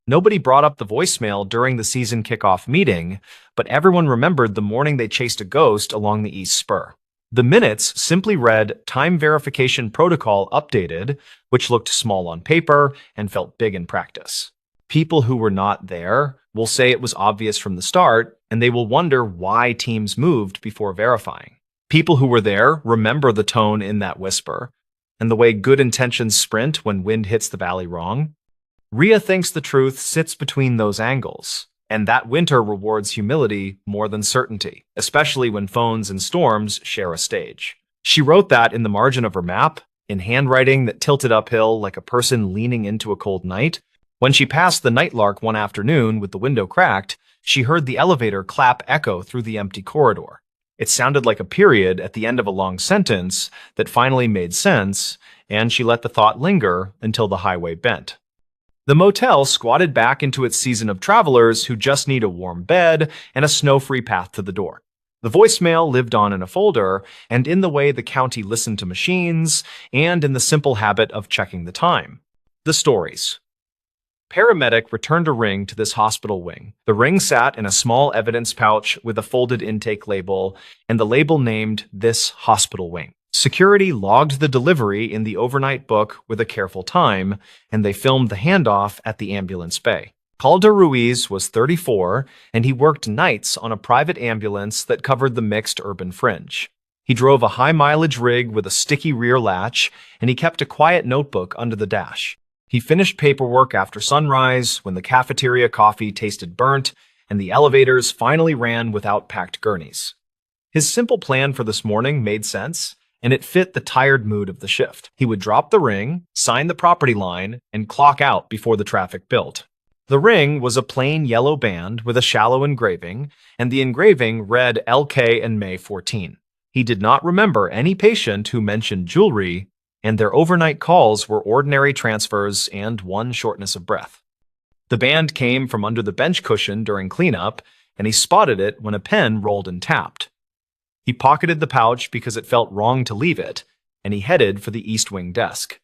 Nobody brought up the voicemail during the season kickoff meeting, but everyone remembered the morning they chased a ghost along the east spur. The minutes simply read "Time Verification Protocol Updated," which looked small on paper and felt big in practice. People who were not there will say it was obvious from the start, and they will wonder why teams moved before verifying. People who were there remember the tone in that whisper, and the way good intentions sprint when wind hits the valley wrong. Rhea thinks the truth sits between those angles, and that winter rewards humility more than certainty, especially when phones and storms share a stage. She wrote that in the margin of her map, in handwriting that tilted uphill like a person leaning into a cold night. When she passed the Nightlark one afternoon with the window cracked, she heard the elevator clap echo through the empty corridor. It sounded like a period at the end of a long sentence that finally made sense, and she let the thought linger until the highway bent. The motel squatted back into its season of travelers who just need a warm bed and a snow-free path to the door. The voicemail lived on in a folder, and in the way the county listened to machines, and in the simple habit of checking the time. The stories. Paramedic returned a ring to this hospital wing. The ring sat in a small evidence pouch with a folded intake label, and the label named "This Hospital Wing." Security logged the delivery in the overnight book with a careful time, and they filmed the handoff at the ambulance bay. Calder Ruiz was 34, and he worked nights on a private ambulance that covered the mixed urban fringe. He drove a high-mileage rig with a sticky rear latch, and he kept a quiet notebook under the dash. He finished paperwork after sunrise when the cafeteria coffee tasted burnt, and the elevators finally ran without packed gurneys. His simple plan for this morning made sense, and it fit the tired mood of the shift. He would drop the ring, sign the property line, and clock out before the traffic built. The ring was a plain yellow band with a shallow engraving, and the engraving read LK and May 14. He did not remember any patient who mentioned jewelry, and their overnight calls were ordinary transfers and one shortness of breath. The band came from under the bench cushion during cleanup, and he spotted it when a pen rolled and tapped. He pocketed the pouch because it felt wrong to leave it, and he headed for the East Wing desk.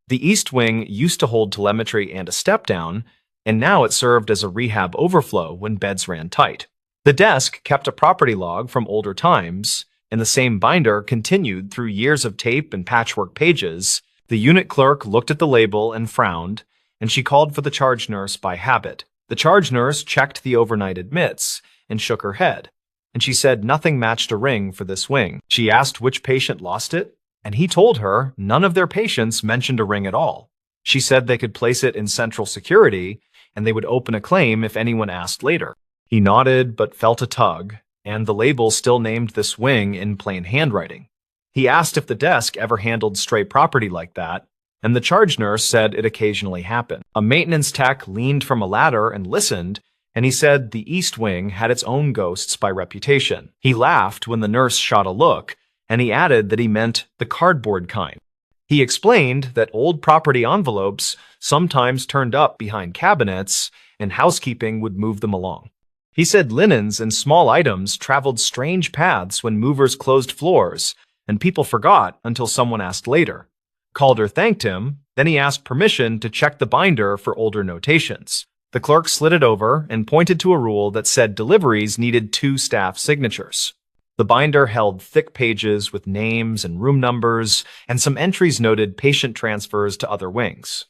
The East Wing used to hold telemetry and a step-down, and now it served as a rehab overflow when beds ran tight. The desk kept a property log from older times, and the same binder continued through years of tape and patchwork pages. The unit clerk looked at the label and frowned, and she called for the charge nurse by habit. The charge nurse checked the overnight admits and shook her head, and she said nothing matched a ring for this wing. She asked which patient lost it, and he told her none of their patients mentioned a ring at all. She said they could place it in central security, and they would open a claim if anyone asked later. He nodded but felt a tug, and the label still named this wing in plain handwriting. He asked if the desk ever handled stray property like that, and the charge nurse said it occasionally happened. A maintenance tech leaned from a ladder and listened, and he said the East Wing had its own ghosts by reputation. He laughed when the nurse shot a look, and he added that he meant the cardboard kind. He explained that old property envelopes sometimes turned up behind cabinets, and housekeeping would move them along. He said linens and small items traveled strange paths when movers closed floors, and people forgot until someone asked later. Calder thanked him, then he asked permission to check the binder for older notations. The clerk slid it over and pointed to a rule that said deliveries needed 2 staff signatures. The binder held thick pages with names and room numbers, and some entries noted patient transfers to other wings.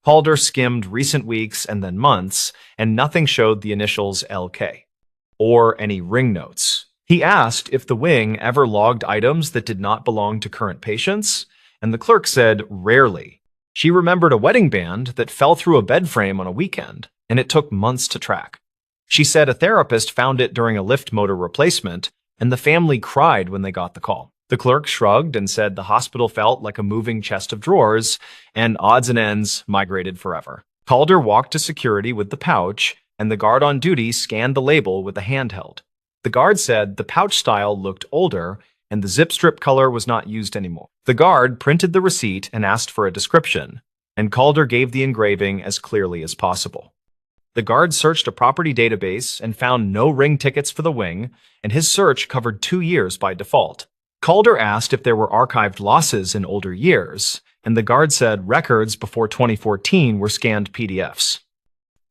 Calder skimmed recent weeks and then months, and nothing showed the initials LK, or any ring notes. He asked if the wing ever logged items that did not belong to current patients, and the clerk said rarely. She remembered a wedding band that fell through a bed frame on a weekend, and it took months to track. She said a therapist found it during a lift motor replacement, and the family cried when they got the call. The clerk shrugged and said the hospital felt like a moving chest of drawers, and odds and ends migrated forever. Calder walked to security with the pouch, and the guard on duty scanned the label with a handheld. The guard said the pouch style looked older, and the zip strip color was not used anymore. The guard printed the receipt and asked for a description, and Calder gave the engraving as clearly as possible. The guard searched a property database and found no ring tickets for the wing, and his search covered 2 years by default. Calder asked if there were archived losses in older years, and the guard said records before 2014 were scanned PDFs.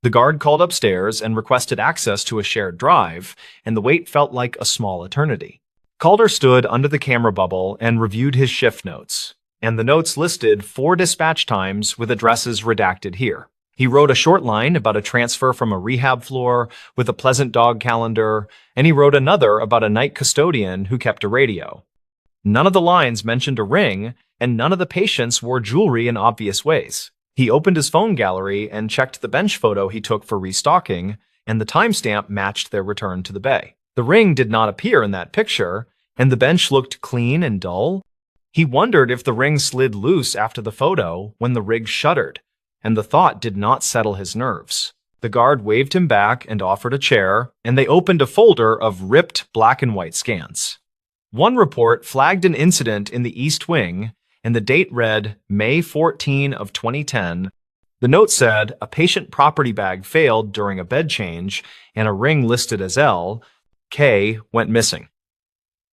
The guard called upstairs and requested access to a shared drive, and the wait felt like a small eternity. Calder stood under the camera bubble and reviewed his shift notes, and the notes listed 4 dispatch times with addresses redacted here. He wrote a short line about a transfer from a rehab floor with a pleasant dog calendar, and he wrote another about a night custodian who kept a radio. None of the lines mentioned a ring, and none of the patients wore jewelry in obvious ways. He opened his phone gallery and checked the bench photo he took for restocking, and the timestamp matched their return to the bay. The ring did not appear in that picture, and the bench looked clean and dull. He wondered if the ring slid loose after the photo when the rig shuddered, and the thought did not settle his nerves. The guard waved him back and offered a chair, and they opened a folder of ripped black and white scans. One report flagged an incident in the East Wing, and the date read May 14 of 2010. The note said a patient property bag failed during a bed change, and a ring listed as L.K. went missing.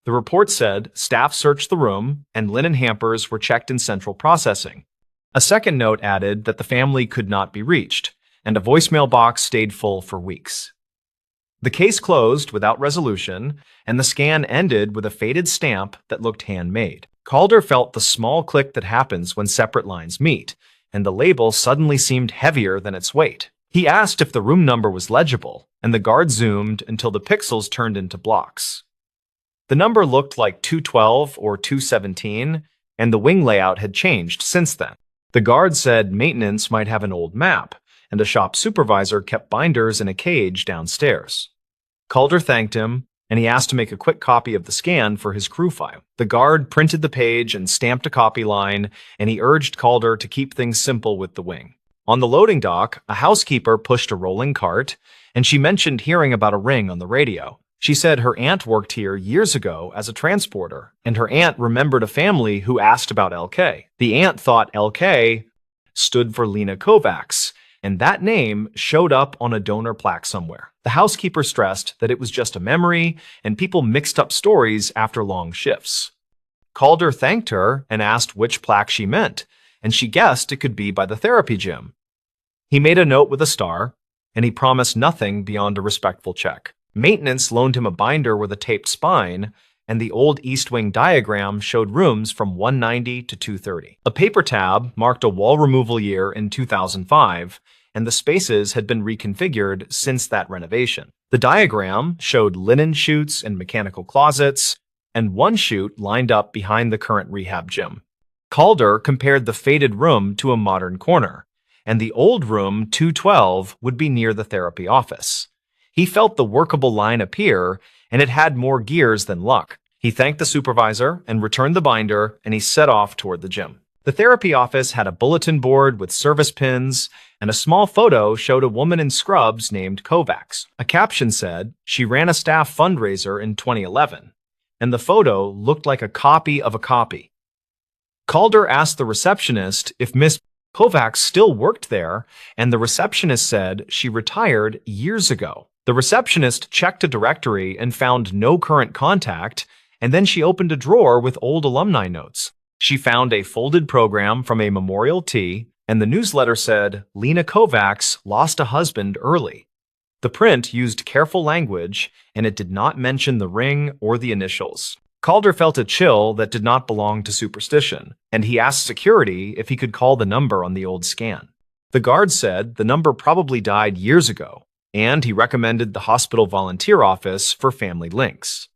The report said staff searched the room, and linen hampers were checked in central processing. A second note added that the family could not be reached, and a voicemail box stayed full for weeks. The case closed without resolution, and the scan ended with a faded stamp that looked handmade. Calder felt the small click that happens when separate lines meet, and the label suddenly seemed heavier than its weight. He asked if the room number was legible, and the guard zoomed until the pixels turned into blocks. The number looked like 212 or 217, and the wing layout had changed since then. The guard said maintenance might have an old map, and a shop supervisor kept binders in a cage downstairs. Calder thanked him, and he asked to make a quick copy of the scan for his crew file. The guard printed the page and stamped a copy line, and he urged Calder to keep things simple with the wing. On the loading dock, a housekeeper pushed a rolling cart, and she mentioned hearing about a ring on the radio. She said her aunt worked here years ago as a transporter, and her aunt remembered a family who asked about LK. The aunt thought LK stood for Lena Kovacs, and that name showed up on a donor plaque somewhere. The housekeeper stressed that it was just a memory, and people mixed up stories after long shifts. Calder thanked her and asked which plaque she meant, and she guessed it could be by the therapy gym. He made a note with a star, and he promised nothing beyond a respectful check. Maintenance loaned him a binder with a taped spine, and the old East Wing diagram showed rooms from 190 to 230. A paper tab marked a wall removal year in 2005, and the spaces had been reconfigured since that renovation. The diagram showed linen chutes and mechanical closets, and one chute lined up behind the current rehab gym. Calder compared the faded room to a modern corner, and the old room 212 would be near the therapy office. He felt the workable line appear, and it had more gears than luck. He thanked the supervisor and returned the binder, and he set off toward the gym. The therapy office had a bulletin board with service pins, and a small photo showed a woman in scrubs named Kovacs. A caption said she ran a staff fundraiser in 2011, and the photo looked like a copy of a copy. Calder asked the receptionist if Miss Kovacs still worked there, and the receptionist said she retired years ago. The receptionist checked a directory and found no current contact, and then she opened a drawer with old alumni notes. She found a folded program from a memorial tea, and the newsletter said, "Lena Kovacs lost a husband early." The print used careful language, and it did not mention the ring or the initials. Calder felt a chill that did not belong to superstition, and he asked security if he could call the number on the old scan. The guard said the number probably died years ago, and he recommended the hospital volunteer office for family links.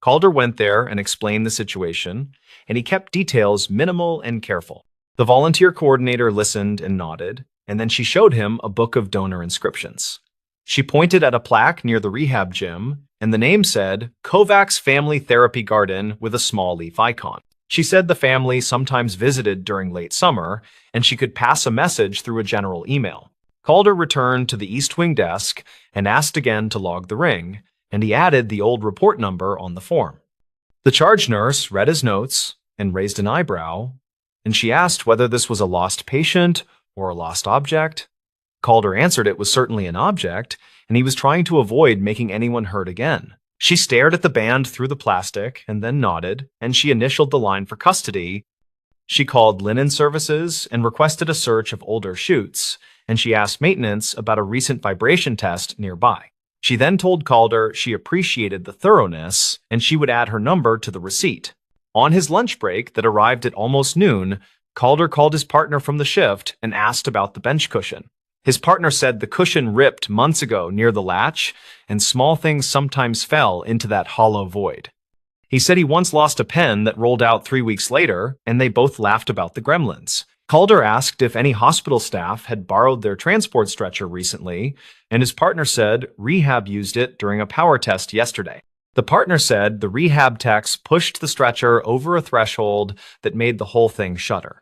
Calder went there and explained the situation, and he kept details minimal and careful. The volunteer coordinator listened and nodded, and then she showed him a book of donor inscriptions. She pointed at a plaque near the rehab gym, and the name said, Kovacs Family Therapy Garden with a small leaf icon. She said the family sometimes visited during late summer, and she could pass a message through a general email. Calder returned to the East Wing desk and asked again to log the ring, and he added the old report number on the form. The charge nurse read his notes and raised an eyebrow, and she asked whether this was a lost patient or a lost object. Calder answered it was certainly an object, and he was trying to avoid making anyone hurt again. She stared at the band through the plastic and then nodded, and she initialed the line for custody. She called linen services and requested a search of older chutes, and she asked maintenance about a recent vibration test nearby. She then told Calder she appreciated the thoroughness, and she would add her number to the receipt. On his lunch break that arrived at almost noon, Calder called his partner from the shift and asked about the bench cushion. His partner said the cushion ripped months ago near the latch, and small things sometimes fell into that hollow void. He said he once lost a pen that rolled out 3 weeks later, and they both laughed about the gremlins. Calder asked if any hospital staff had borrowed their transport stretcher recently, and his partner said rehab used it during a power test yesterday. The partner said the rehab techs pushed the stretcher over a threshold that made the whole thing shudder.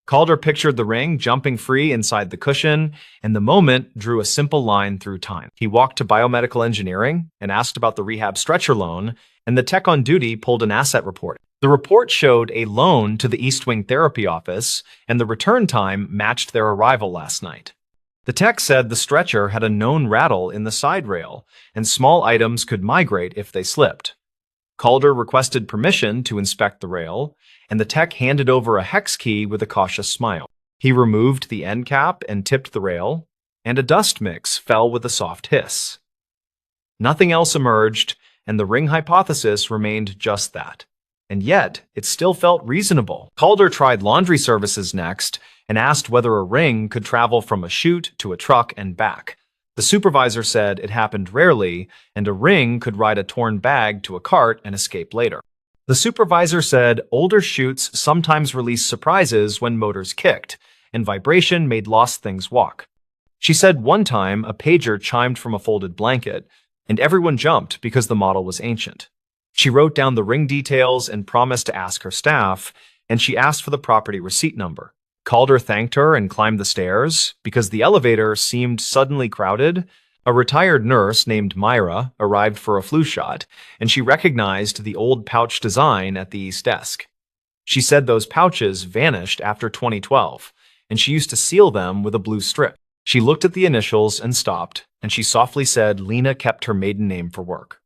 Calder pictured the ring jumping free inside the cushion, and the moment drew a simple line through time. He walked to biomedical engineering and asked about the rehab stretcher loan, and the tech on duty pulled an asset report. The report showed a loan to the East Wing therapy office, and the return time matched their arrival last night. The tech said the stretcher had a known rattle in the side rail, and small items could migrate if they slipped. Calder requested permission to inspect the rail, and the tech handed over a hex key with a cautious smile. He removed the end cap and tipped the rail, and a dust mix fell with a soft hiss. Nothing else emerged, and the ring hypothesis remained just that. And yet, it still felt reasonable. Calder tried laundry services next and asked whether a ring could travel from a chute to a truck and back. The supervisor said it happened rarely, and a ring could ride a torn bag to a cart and escape later. The supervisor said older chutes sometimes released surprises when motors kicked, and vibration made lost things walk. She said one time a pager chimed from a folded blanket, and everyone jumped because the model was ancient. She wrote down the ring details and promised to ask her staff, and she asked for the property receipt number. Calder thanked her and climbed the stairs because the elevator seemed suddenly crowded. A retired nurse named Myra arrived for a flu shot, and she recognized the old pouch design at the east desk. She said those pouches vanished after 2012, and she used to seal them with a blue strip. She looked at the initials and stopped, and she softly said Lena kept her maiden name for work.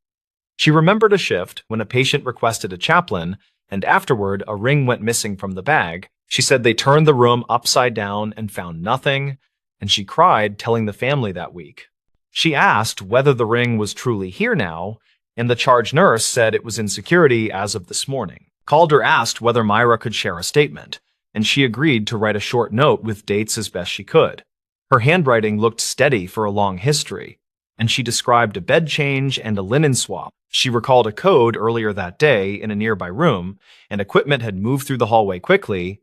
She remembered a shift when a patient requested a chaplain, and afterward a ring went missing from the bag. She said they turned the room upside down and found nothing, and she cried telling the family that week. She asked whether the ring was truly here now, and the charge nurse said it was in security as of this morning. Calder asked whether Myra could share a statement, and she agreed to write a short note with dates as best she could. Her handwriting looked steady for a long history, and she described a bed change and a linen swap. She recalled a code earlier that day in a nearby room, and equipment had moved through the hallway quickly.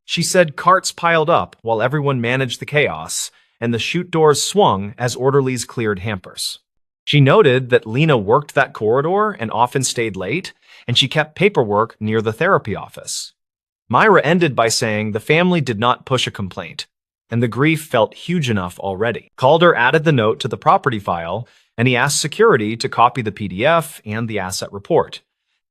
She said carts piled up while everyone managed the chaos, and the chute doors swung as orderlies cleared hampers. She noted that Lena worked that corridor and often stayed late, and she kept paperwork near the therapy office. Myra ended by saying the family did not push a complaint, and the grief felt huge enough already. Calder added the note to the property file, and he asked security to copy the PDF and the asset report.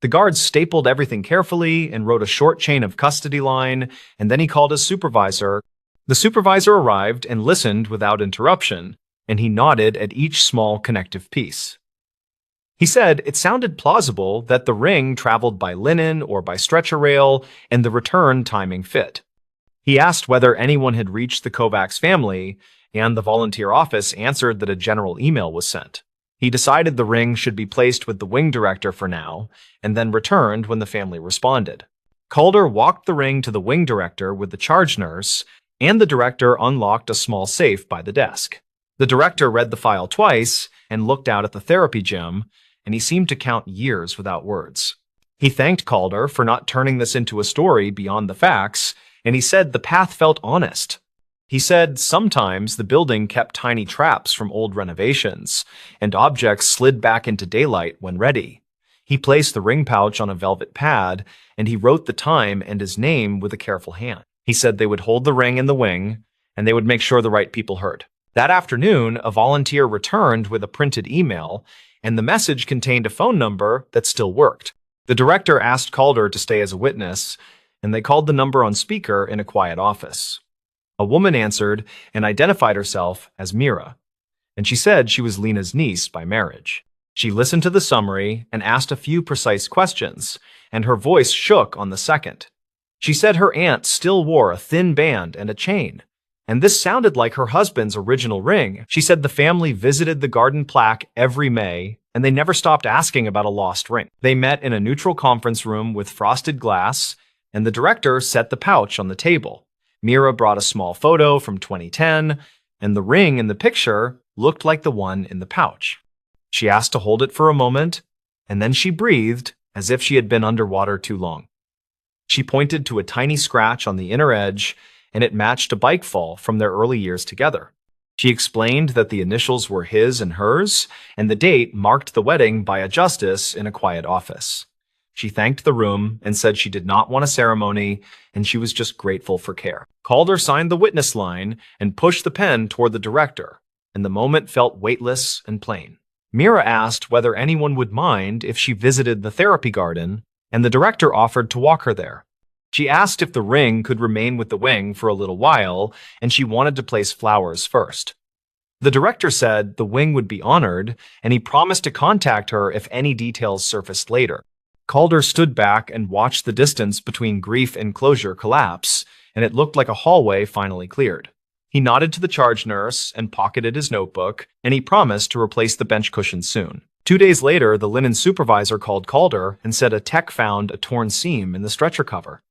The guards stapled everything carefully and wrote a short chain of custody line, and then he called his supervisor. The supervisor arrived and listened without interruption, and he nodded at each small connective piece. He said it sounded plausible that the ring traveled by linen or by stretcher rail, and the return timing fit. He asked whether anyone had reached the Kovacs family, and the volunteer office answered that a general email was sent. He decided the ring should be placed with the wing director for now, and then returned when the family responded. Calder walked the ring to the wing director with the charge nurse, and the director unlocked a small safe by the desk. The director read the file twice and looked out at the therapy gym, and he seemed to count years without words. He thanked Calder for not turning this into a story beyond the facts, and he said the path felt honest. He said sometimes the building kept tiny traps from old renovations, and objects slid back into daylight when ready. He placed the ring pouch on a velvet pad, and he wrote the time and his name with a careful hand. He said they would hold the ring in the wing, and they would make sure the right people heard. That afternoon, a volunteer returned with a printed email, and the message contained a phone number that still worked. The director asked Calder to stay as a witness, and they called the number on speaker in a quiet office. A woman answered and identified herself as Mira, and she said she was Lena's niece by marriage. She listened to the summary and asked a few precise questions, and her voice shook on the second. She said her aunt still wore a thin band and a chain, and this sounded like her husband's original ring. She said the family visited the garden plaque every May, and they never stopped asking about a lost ring. They met in a neutral conference room with frosted glass, and the director set the pouch on the table. Mira brought a small photo from 2010, and the ring in the picture looked like the one in the pouch. She asked to hold it for a moment, and then she breathed as if she had been underwater too long. She pointed to a tiny scratch on the inner edge, and it matched a bike fall from their early years together. She explained that the initials were his and hers, and the date marked the wedding by a justice in a quiet office. She thanked the room and said she did not want a ceremony, and she was just grateful for care. Calder signed the witness line and pushed the pen toward the director, and the moment felt weightless and plain. Mira asked whether anyone would mind if she visited the therapy garden, and the director offered to walk her there. She asked if the ring could remain with the wing for a little while, and she wanted to place flowers first. The director said the wing would be honored, and he promised to contact her if any details surfaced later. Calder stood back and watched the distance between grief and closure collapse, and it looked like a hallway finally cleared. He nodded to the charge nurse and pocketed his notebook, and he promised to replace the bench cushions soon. 2 days later, the linen supervisor called Calder and said a tech found a torn seam in the stretcher cover.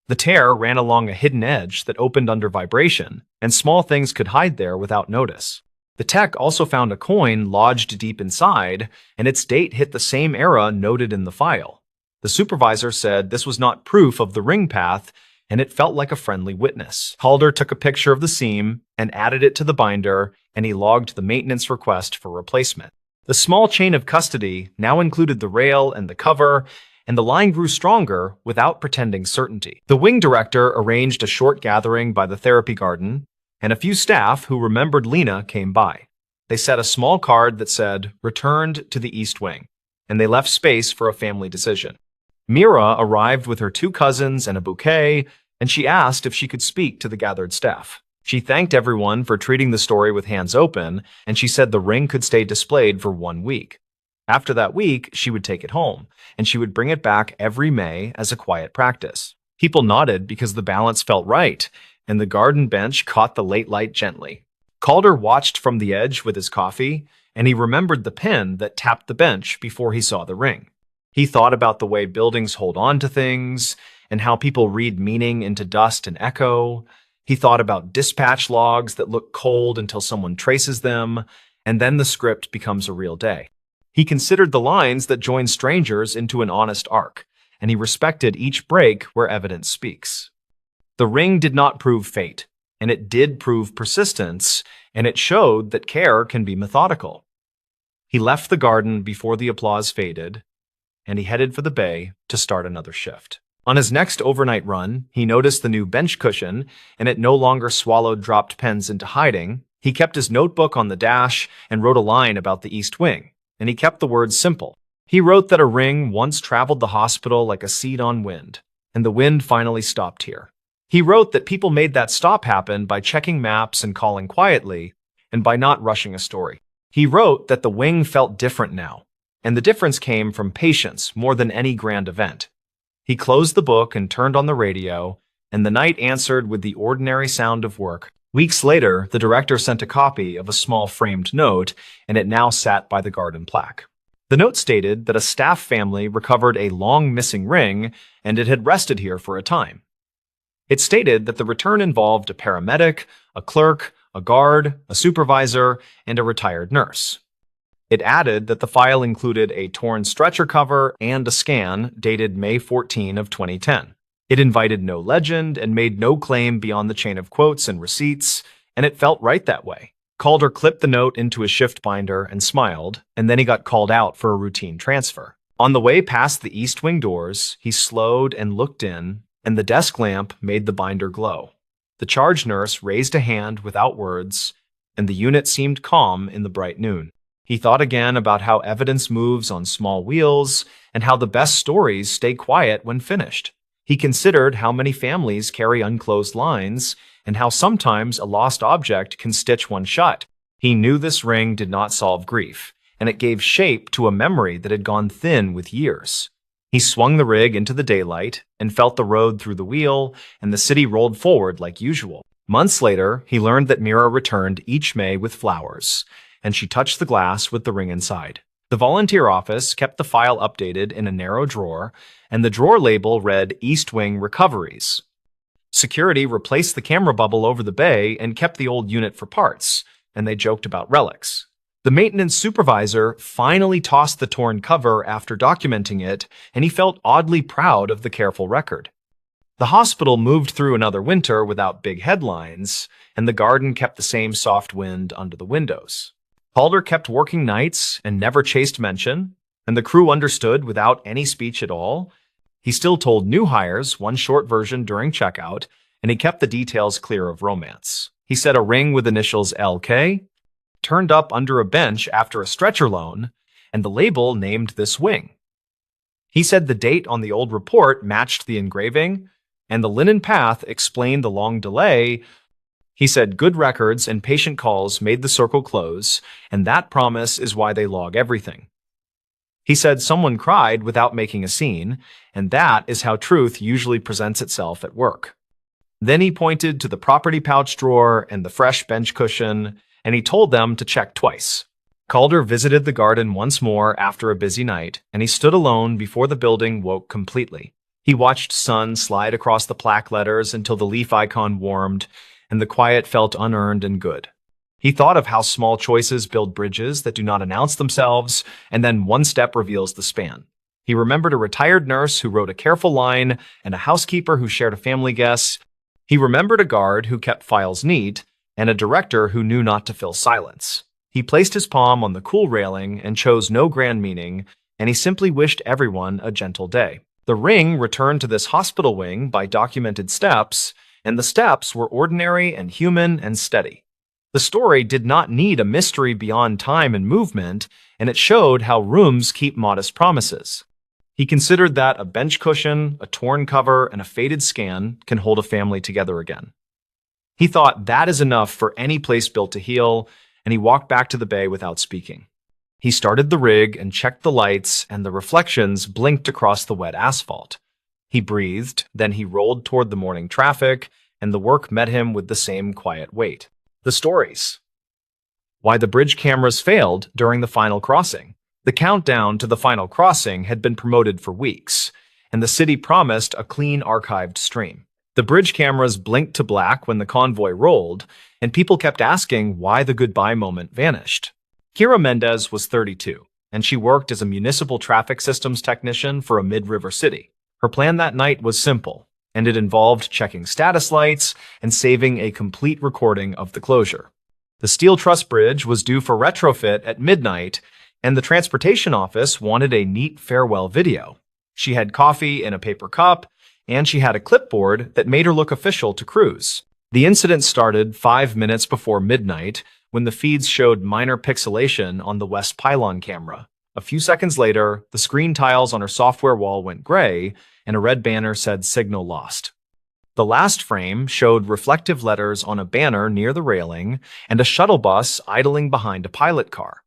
The tear ran along a hidden edge that opened under vibration, and small things could hide there without notice. The tech also found a coin lodged deep inside, and its date hit the same era noted in the file. The supervisor said this was not proof of the ring path, and it felt like a friendly witness. Calder took a picture of the seam and added it to the binder, and he logged the maintenance request for replacement. The small chain of custody now included the rail and the cover, and the line grew stronger without pretending certainty. The wing director arranged a short gathering by the therapy garden, and a few staff who remembered Lena came by. They set a small card that said, "Returned to the East Wing," and they left space for a family decision. Mira arrived with her 2 cousins and a bouquet, and she asked if she could speak to the gathered staff. She thanked everyone for treating the story with hands open, and she said the ring could stay displayed for 1 week. After that week, she would take it home, and she would bring it back every May as a quiet practice. People nodded because the balance felt right, and the garden bench caught the late light gently. Calder watched from the edge with his coffee, and he remembered the pin that tapped the bench before he saw the ring. He thought about the way buildings hold on to things, and how people read meaning into dust and echo. He thought about dispatch logs that look cold until someone traces them, and then the script becomes a real day. He considered the lines that join strangers into an honest arc, and he respected each break where evidence speaks. The ring did not prove fate, and it did prove persistence, and it showed that care can be methodical. He left the garden before the applause faded, and he headed for the bay to start another shift. On his next overnight run, he noticed the new bench cushion, and it no longer swallowed dropped pens into hiding. He kept his notebook on the dash and wrote a line about the East Wing, and he kept the words simple. He wrote that a ring once traveled the hospital like a seed on wind, and the wind finally stopped here. He wrote that people made that stop happen by checking maps and calling quietly, and by not rushing a story. He wrote that the wing felt different now, and the difference came from patience more than any grand event. He closed the book and turned on the radio, and the night answered with the ordinary sound of work. Weeks later, the director sent a copy of a small framed note, and it now sat by the garden plaque. The note stated that a staff family recovered a long-missing ring, and it had rested here for a time. It stated that the return involved a paramedic, a clerk, a guard, a supervisor, and a retired nurse. It added that the file included a torn stretcher cover and a scan dated May 14 of 2010. It invited no legend and made no claim beyond the chain of quotes and receipts, and it felt right that way. Calder clipped the note into a shift binder and smiled, and then he got called out for a routine transfer. On the way past the East Wing doors, he slowed and looked in, and the desk lamp made the binder glow. The charge nurse raised a hand without words, and the unit seemed calm in the bright noon. He thought again about how evidence moves on small wheels and how the best stories stay quiet when finished. He considered how many families carry unclosed lines and how sometimes a lost object can stitch one shut. He knew this ring did not solve grief, and it gave shape to a memory that had gone thin with years. He swung the rig into the daylight and felt the road through the wheel, and the city rolled forward like usual. Months later, he learned that Mira returned each May with flowers, and she touched the glass with the ring inside. The volunteer office kept the file updated in a narrow drawer, and the drawer label read East Wing Recoveries. Security replaced the camera bubble over the bay and kept the old unit for parts, and they joked about relics. The maintenance supervisor finally tossed the torn cover after documenting it, and he felt oddly proud of the careful record. The hospital moved through another winter without big headlines, and the garden kept the same soft wind under the windows. Calder kept working nights and never chased mention, and the crew understood without any speech at all. He still told new hires one short version during checkout, and he kept the details clear of romance. He said a ring with initials LK turned up under a bench after a stretcher loan, and the label named this wing. He said the date on the old report matched the engraving, and the linen path explained the long delay. He said good records and patient calls made the circle close, and that promise is why they log everything. He said someone cried without making a scene, and that is how truth usually presents itself at work. Then he pointed to the property pouch drawer and the fresh bench cushion, and he told them to check twice. Calder visited the garden once more after a busy night, and he stood alone before the building woke completely. He watched sun slide across the plaque letters until the leaf icon warmed, and the quiet felt unearned and good. He thought of how small choices build bridges that do not announce themselves, and then one step reveals the span. He remembered a retired nurse who wrote a careful line and a housekeeper who shared a family guess. He remembered a guard who kept files neat and a director who knew not to fill silence. He placed his palm on the cool railing and chose no grand meaning, and he simply wished everyone a gentle day. The ring returned to this hospital wing by documented steps, and the steps were ordinary and human and steady. The story did not need a mystery beyond time and movement, and it showed how rooms keep modest promises. He considered that a bench cushion, a torn cover, and a faded scan can hold a family together again. He thought that is enough for any place built to heal, and he walked back to the bay without speaking. He started the rig and checked the lights, and the reflections blinked across the wet asphalt. He breathed, then he rolled toward the morning traffic, and the work met him with the same quiet weight. The stories. Why the bridge cameras failed during the final crossing. The countdown to the final crossing had been promoted for weeks, and the city promised a clean archived stream. The bridge cameras blinked to black when the convoy rolled, and people kept asking why the goodbye moment vanished. Kira Mendez was 32, and she worked as a municipal traffic systems technician for a mid-river city. Her plan that night was simple, and it involved checking status lights and saving a complete recording of the closure. The steel truss bridge was due for retrofit at midnight, and the transportation office wanted a neat farewell video. She had coffee in a paper cup, and she had a clipboard that made her look official to crews. The incident started 5 minutes before midnight when the feeds showed minor pixelation on the west pylon camera. A few seconds later, the screen tiles on her software wall went gray, and a red banner said "Signal Lost." The last frame showed reflective letters on a banner near the railing and a shuttle bus idling behind a pilot car.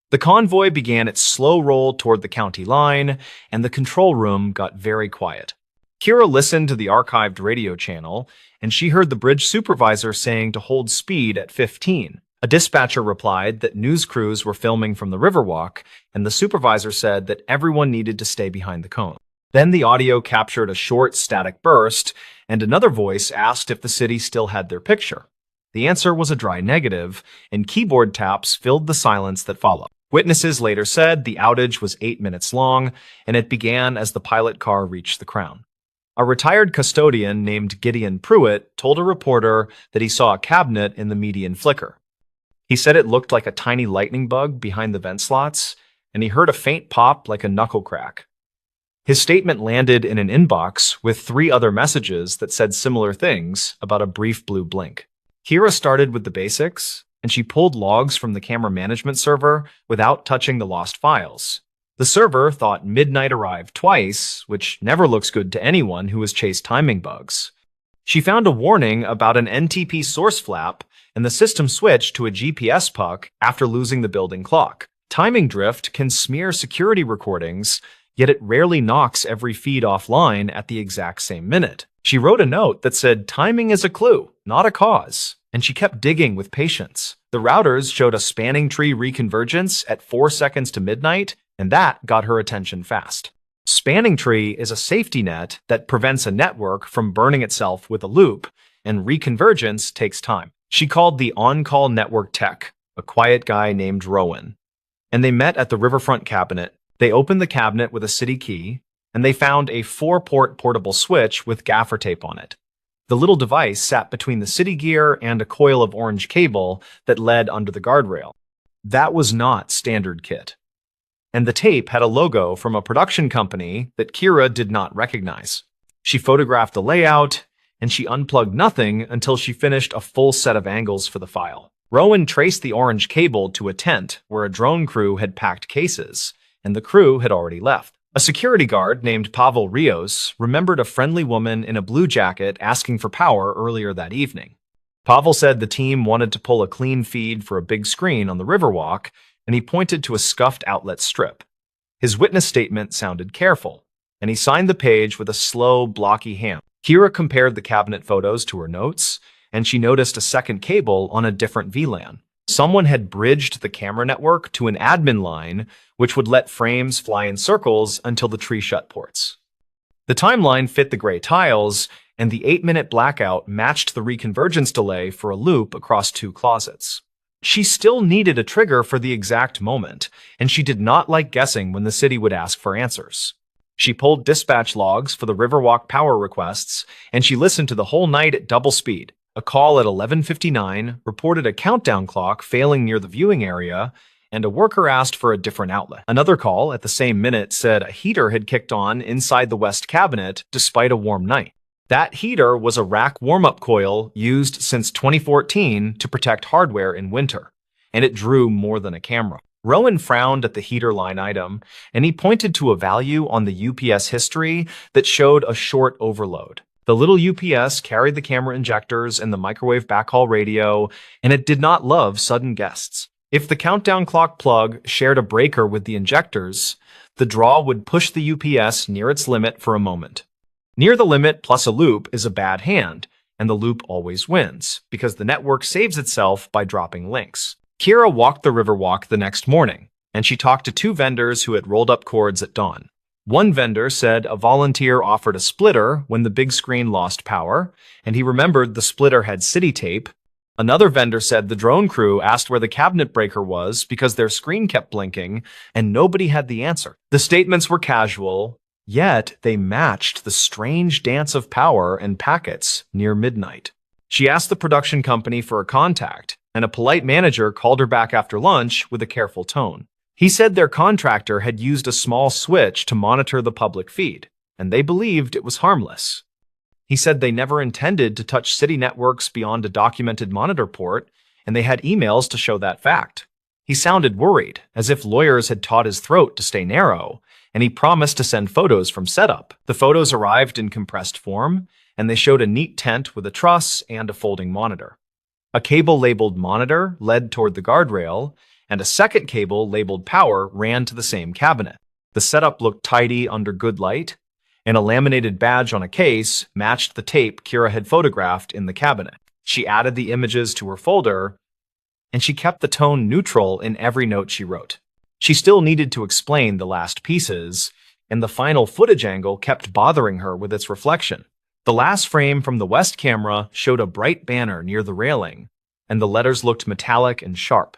The convoy began its slow roll toward the county line, and the control room got very quiet. Kira listened to the archived radio channel, and she heard the bridge supervisor saying to hold speed at 15. A dispatcher replied that news crews were filming from the Riverwalk, and the supervisor said that everyone needed to stay behind the cone. Then the audio captured a short, static burst, and another voice asked if the city still had their picture. The answer was a dry negative, and keyboard taps filled the silence that followed. Witnesses later said the outage was 8 minutes long, and it began as the pilot car reached the crown. A retired custodian named Gideon Pruitt told a reporter that he saw a cabinet in the median flicker. He said it looked like a tiny lightning bug behind the vent slots, and he heard a faint pop like a knuckle crack. His statement landed in an inbox with 3 other messages that said similar things about a brief blue blink. Kira started with the basics, and she pulled logs from the camera management server without touching the lost files. The server thought midnight arrived twice, which never looks good to anyone who has chased timing bugs. She found a warning about an NTP source flap, and the system switched to a GPS puck after losing the building clock. Timing drift can smear security recordings, yet it rarely knocks every feed offline at the exact same minute. She wrote a note that said timing is a clue, not a cause, and she kept digging with patience. The routers showed a spanning tree reconvergence at 4 seconds to midnight, and that got her attention fast. Spanning tree is a safety net that prevents a network from burning itself with a loop, and reconvergence takes time. She called the on-call network tech, a quiet guy named Rowan, and they met at the Riverfront cabinet. They opened the cabinet with a city key, and they found a 4-port portable switch with gaffer tape on it. The little device sat between the city gear and a coil of orange cable that led under the guardrail. That was not standard kit. And the tape had a logo from a production company that Kira did not recognize. She photographed the layout, and she unplugged nothing until she finished a full set of angles for the file. Rowan traced the orange cable to a tent where a drone crew had packed cases, and the crew had already left. A security guard named Pavel Rios remembered a friendly woman in a blue jacket asking for power earlier that evening. Pavel said the team wanted to pull a clean feed for a big screen on the Riverwalk, and he pointed to a scuffed outlet strip. His witness statement sounded careful, and he signed the page with a slow, blocky hand. Kira compared the cabinet photos to her notes, and she noticed a second cable on a different VLAN. Someone had bridged the camera network to an admin line, which would let frames fly in circles until the tree shut ports. The timeline fit the gray tiles, and the 8-minute blackout matched the reconvergence delay for a loop across 2 closets. She still needed a trigger for the exact moment, and she did not like guessing when the city would ask for answers. She pulled dispatch logs for the Riverwalk power requests, and she listened to the whole night at double speed. A call at 11:59 reported a countdown clock failing near the viewing area, and a worker asked for a different outlet. Another call at the same minute said a heater had kicked on inside the west cabinet despite a warm night. That heater was a rack warm-up coil used since 2014 to protect hardware in winter, and it drew more than a camera. Rowan frowned at the heater line item, and he pointed to a value on the UPS history that showed a short overload. The little UPS carried the camera injectors and the microwave backhaul radio, and it did not love sudden guests. If the countdown clock plug shared a breaker with the injectors, the draw would push the UPS near its limit for a moment. Near the limit plus a loop is a bad hand, and the loop always wins, because the network saves itself by dropping links. Kira walked the Riverwalk the next morning, and she talked to 2 vendors who had rolled up cords at dawn. One vendor said a volunteer offered a splitter when the big screen lost power, and he remembered the splitter had city tape, Another vendor said the drone crew asked where the cabinet breaker was because their screen kept blinking and nobody had the answer. The statements were casual, yet they matched the strange dance of power and packets near midnight. She asked the production company for a contact, and a polite manager called her back after lunch with a careful tone. He said their contractor had used a small switch to monitor the public feed, and they believed it was harmless. He said they never intended to touch city networks beyond a documented monitor port, and they had emails to show that fact. He sounded worried, as if lawyers had taught his throat to stay narrow, and he promised to send photos from setup. The photos arrived in compressed form, and they showed a neat tent with a truss and a folding monitor. A cable labeled monitor led toward the guardrail, and a second cable labeled power ran to the same cabinet. The setup looked tidy under good light, and a laminated badge on a case matched the tape Kira had photographed in the cabinet. She added the images to her folder, and she kept the tone neutral in every note she wrote. She still needed to explain the last pieces, and the final footage angle kept bothering her with its reflection. The last frame from the west camera showed a bright banner near the railing, and the letters looked metallic and sharp.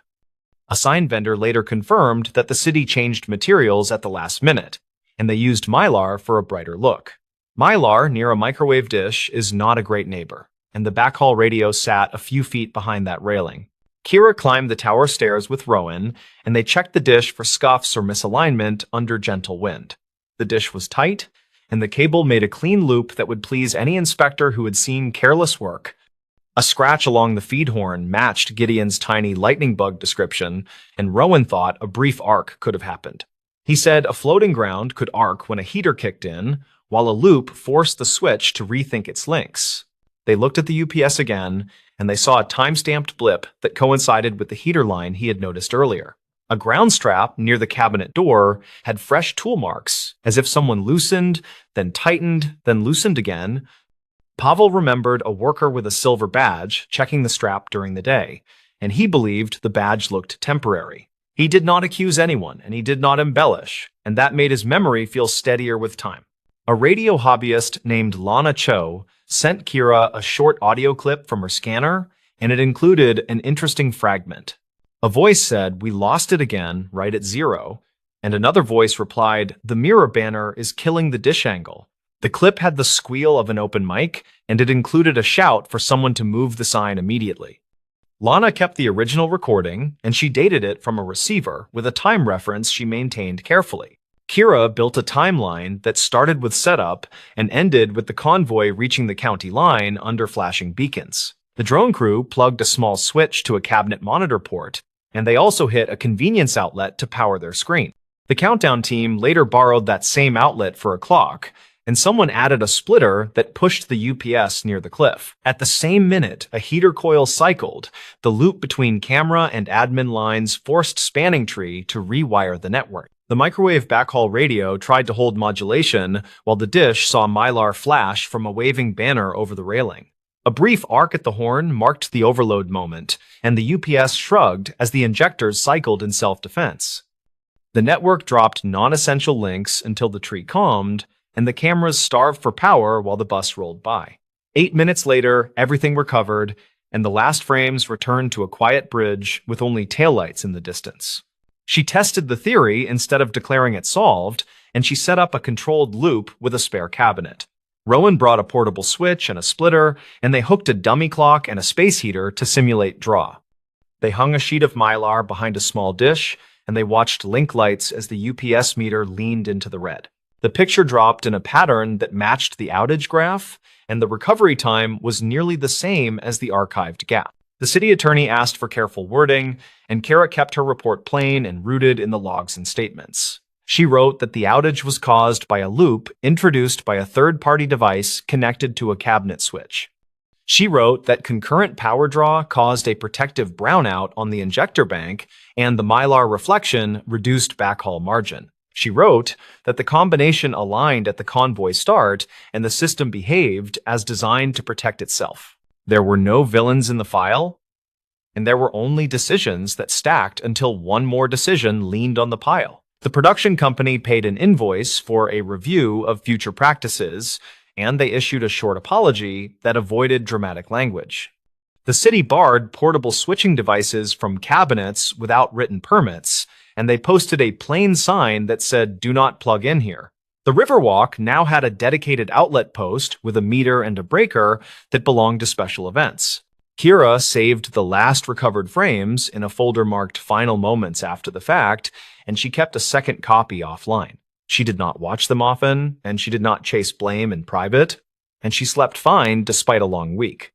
A sign vendor later confirmed that the city changed materials at the last minute, and they used Mylar for a brighter look. Mylar near a microwave dish is not a great neighbor, and the backhaul radio sat a few feet behind that railing. Kira climbed the tower stairs with Rowan, and they checked the dish for scuffs or misalignment under gentle wind. The dish was tight, and the cable made a clean loop that would please any inspector who had seen careless work. A scratch along the feed horn matched Gideon's tiny lightning bug description, and Rowan thought a brief arc could have happened. He said a floating ground could arc when a heater kicked in, while a loop forced the switch to rethink its links. They looked at the UPS again, and they saw a time-stamped blip that coincided with the heater line he had noticed earlier. A ground strap near the cabinet door had fresh tool marks, as if someone loosened, then tightened, then loosened again. Pavel remembered a worker with a silver badge checking the strap during the day, and he believed the badge looked temporary. He did not accuse anyone, and he did not embellish, and that made his memory feel steadier with time. A radio hobbyist named Lana Cho sent Kira a short audio clip from her scanner, and it included an interesting fragment. A voice said, "We lost it again, right at 0, and another voice replied, "The mirror banner is killing the dish angle." The clip had the squeal of an open mic, and it included a shout for someone to move the sign immediately. Lana kept the original recording, and she dated it from a receiver with a time reference she maintained carefully. Kira built a timeline that started with setup and ended with the convoy reaching the county line under flashing beacons. The drone crew plugged a small switch to a cabinet monitor port, and they also hit a convenience outlet to power their screen. The countdown team later borrowed that same outlet for a clock, and someone added a splitter that pushed the UPS near the cliff. At the same minute, a heater coil cycled. The loop between camera and admin lines forced Spanning Tree to rewire the network. The microwave backhaul radio tried to hold modulation, while the dish saw Mylar flash from a waving banner over the railing. A brief arc at the horn marked the overload moment, and the UPS shrugged as the injectors cycled in self-defense. The network dropped non-essential links until the tree calmed, and the cameras starved for power while the bus rolled by. 8 minutes later, everything recovered, and the last frames returned to a quiet bridge with only taillights in the distance. She tested the theory instead of declaring it solved, and she set up a controlled loop with a spare cabinet. Rowan brought a portable switch and a splitter, and they hooked a dummy clock and a space heater to simulate draw. They hung a sheet of Mylar behind a small dish, and they watched link lights as the UPS meter leaned into the red. The picture dropped in a pattern that matched the outage graph, and the recovery time was nearly the same as the archived gap. The city attorney asked for careful wording, and Kara kept her report plain and rooted in the logs and statements. She wrote that the outage was caused by a loop introduced by a third-party device connected to a cabinet switch. She wrote that concurrent power draw caused a protective brownout on the injector bank, and the Mylar reflection reduced backhaul margin. She wrote that the combination aligned at the convoy start and the system behaved as designed to protect itself. There were no villains in the file, and there were only decisions that stacked until one more decision leaned on the pile. The production company paid an invoice for a review of future practices, and they issued a short apology that avoided dramatic language. The city barred portable switching devices from cabinets without written permits, and they posted a plain sign that said, "Do not plug in here." The Riverwalk now had a dedicated outlet post with a meter and a breaker that belonged to special events. Kira saved the last recovered frames in a folder marked Final Moments after the fact, and she kept a second copy offline. She did not watch them often, and she did not chase blame in private, and she slept fine despite a long week.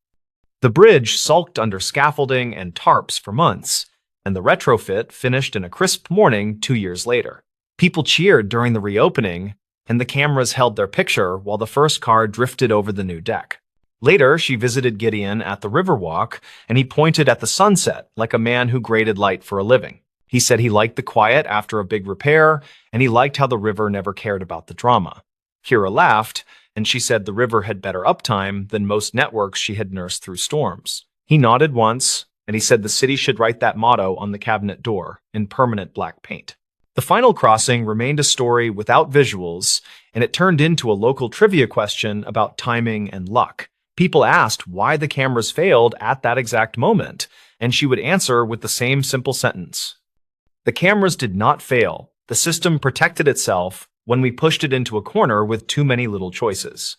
The bridge sulked under scaffolding and tarps for months, and the retrofit finished in a crisp morning 2 years later. People cheered during the reopening, and the cameras held their picture while the first car drifted over the new deck. Later, she visited Gideon at the Riverwalk, and he pointed at the sunset like a man who graded light for a living. He said he liked the quiet after a big repair, and he liked how the river never cared about the drama. Kira laughed, and she said the river had better uptime than most networks she had nursed through storms. He nodded once, and he said the city should write that motto on the cabinet door in permanent black paint. The final crossing remained a story without visuals, and it turned into a local trivia question about timing and luck. People asked why the cameras failed at that exact moment, and she would answer with the same simple sentence. The cameras did not fail. The system protected itself when we pushed it into a corner with too many little choices.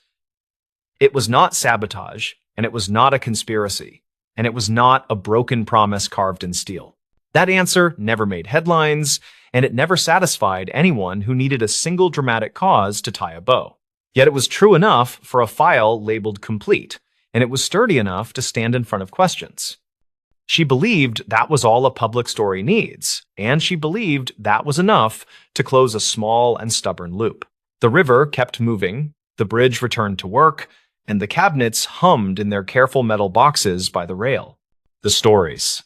It was not sabotage, and it was not a conspiracy, and it was not a broken promise carved in steel. That answer never made headlines, and it never satisfied anyone who needed a single dramatic cause to tie a bow. Yet it was true enough for a file labeled complete, and it was sturdy enough to stand in front of questions. She believed that was all a public story needs, and she believed that was enough to close a small and stubborn loop. The river kept moving, the bridge returned to work, and the cabinets hummed in their careful metal boxes by the rail. The stories.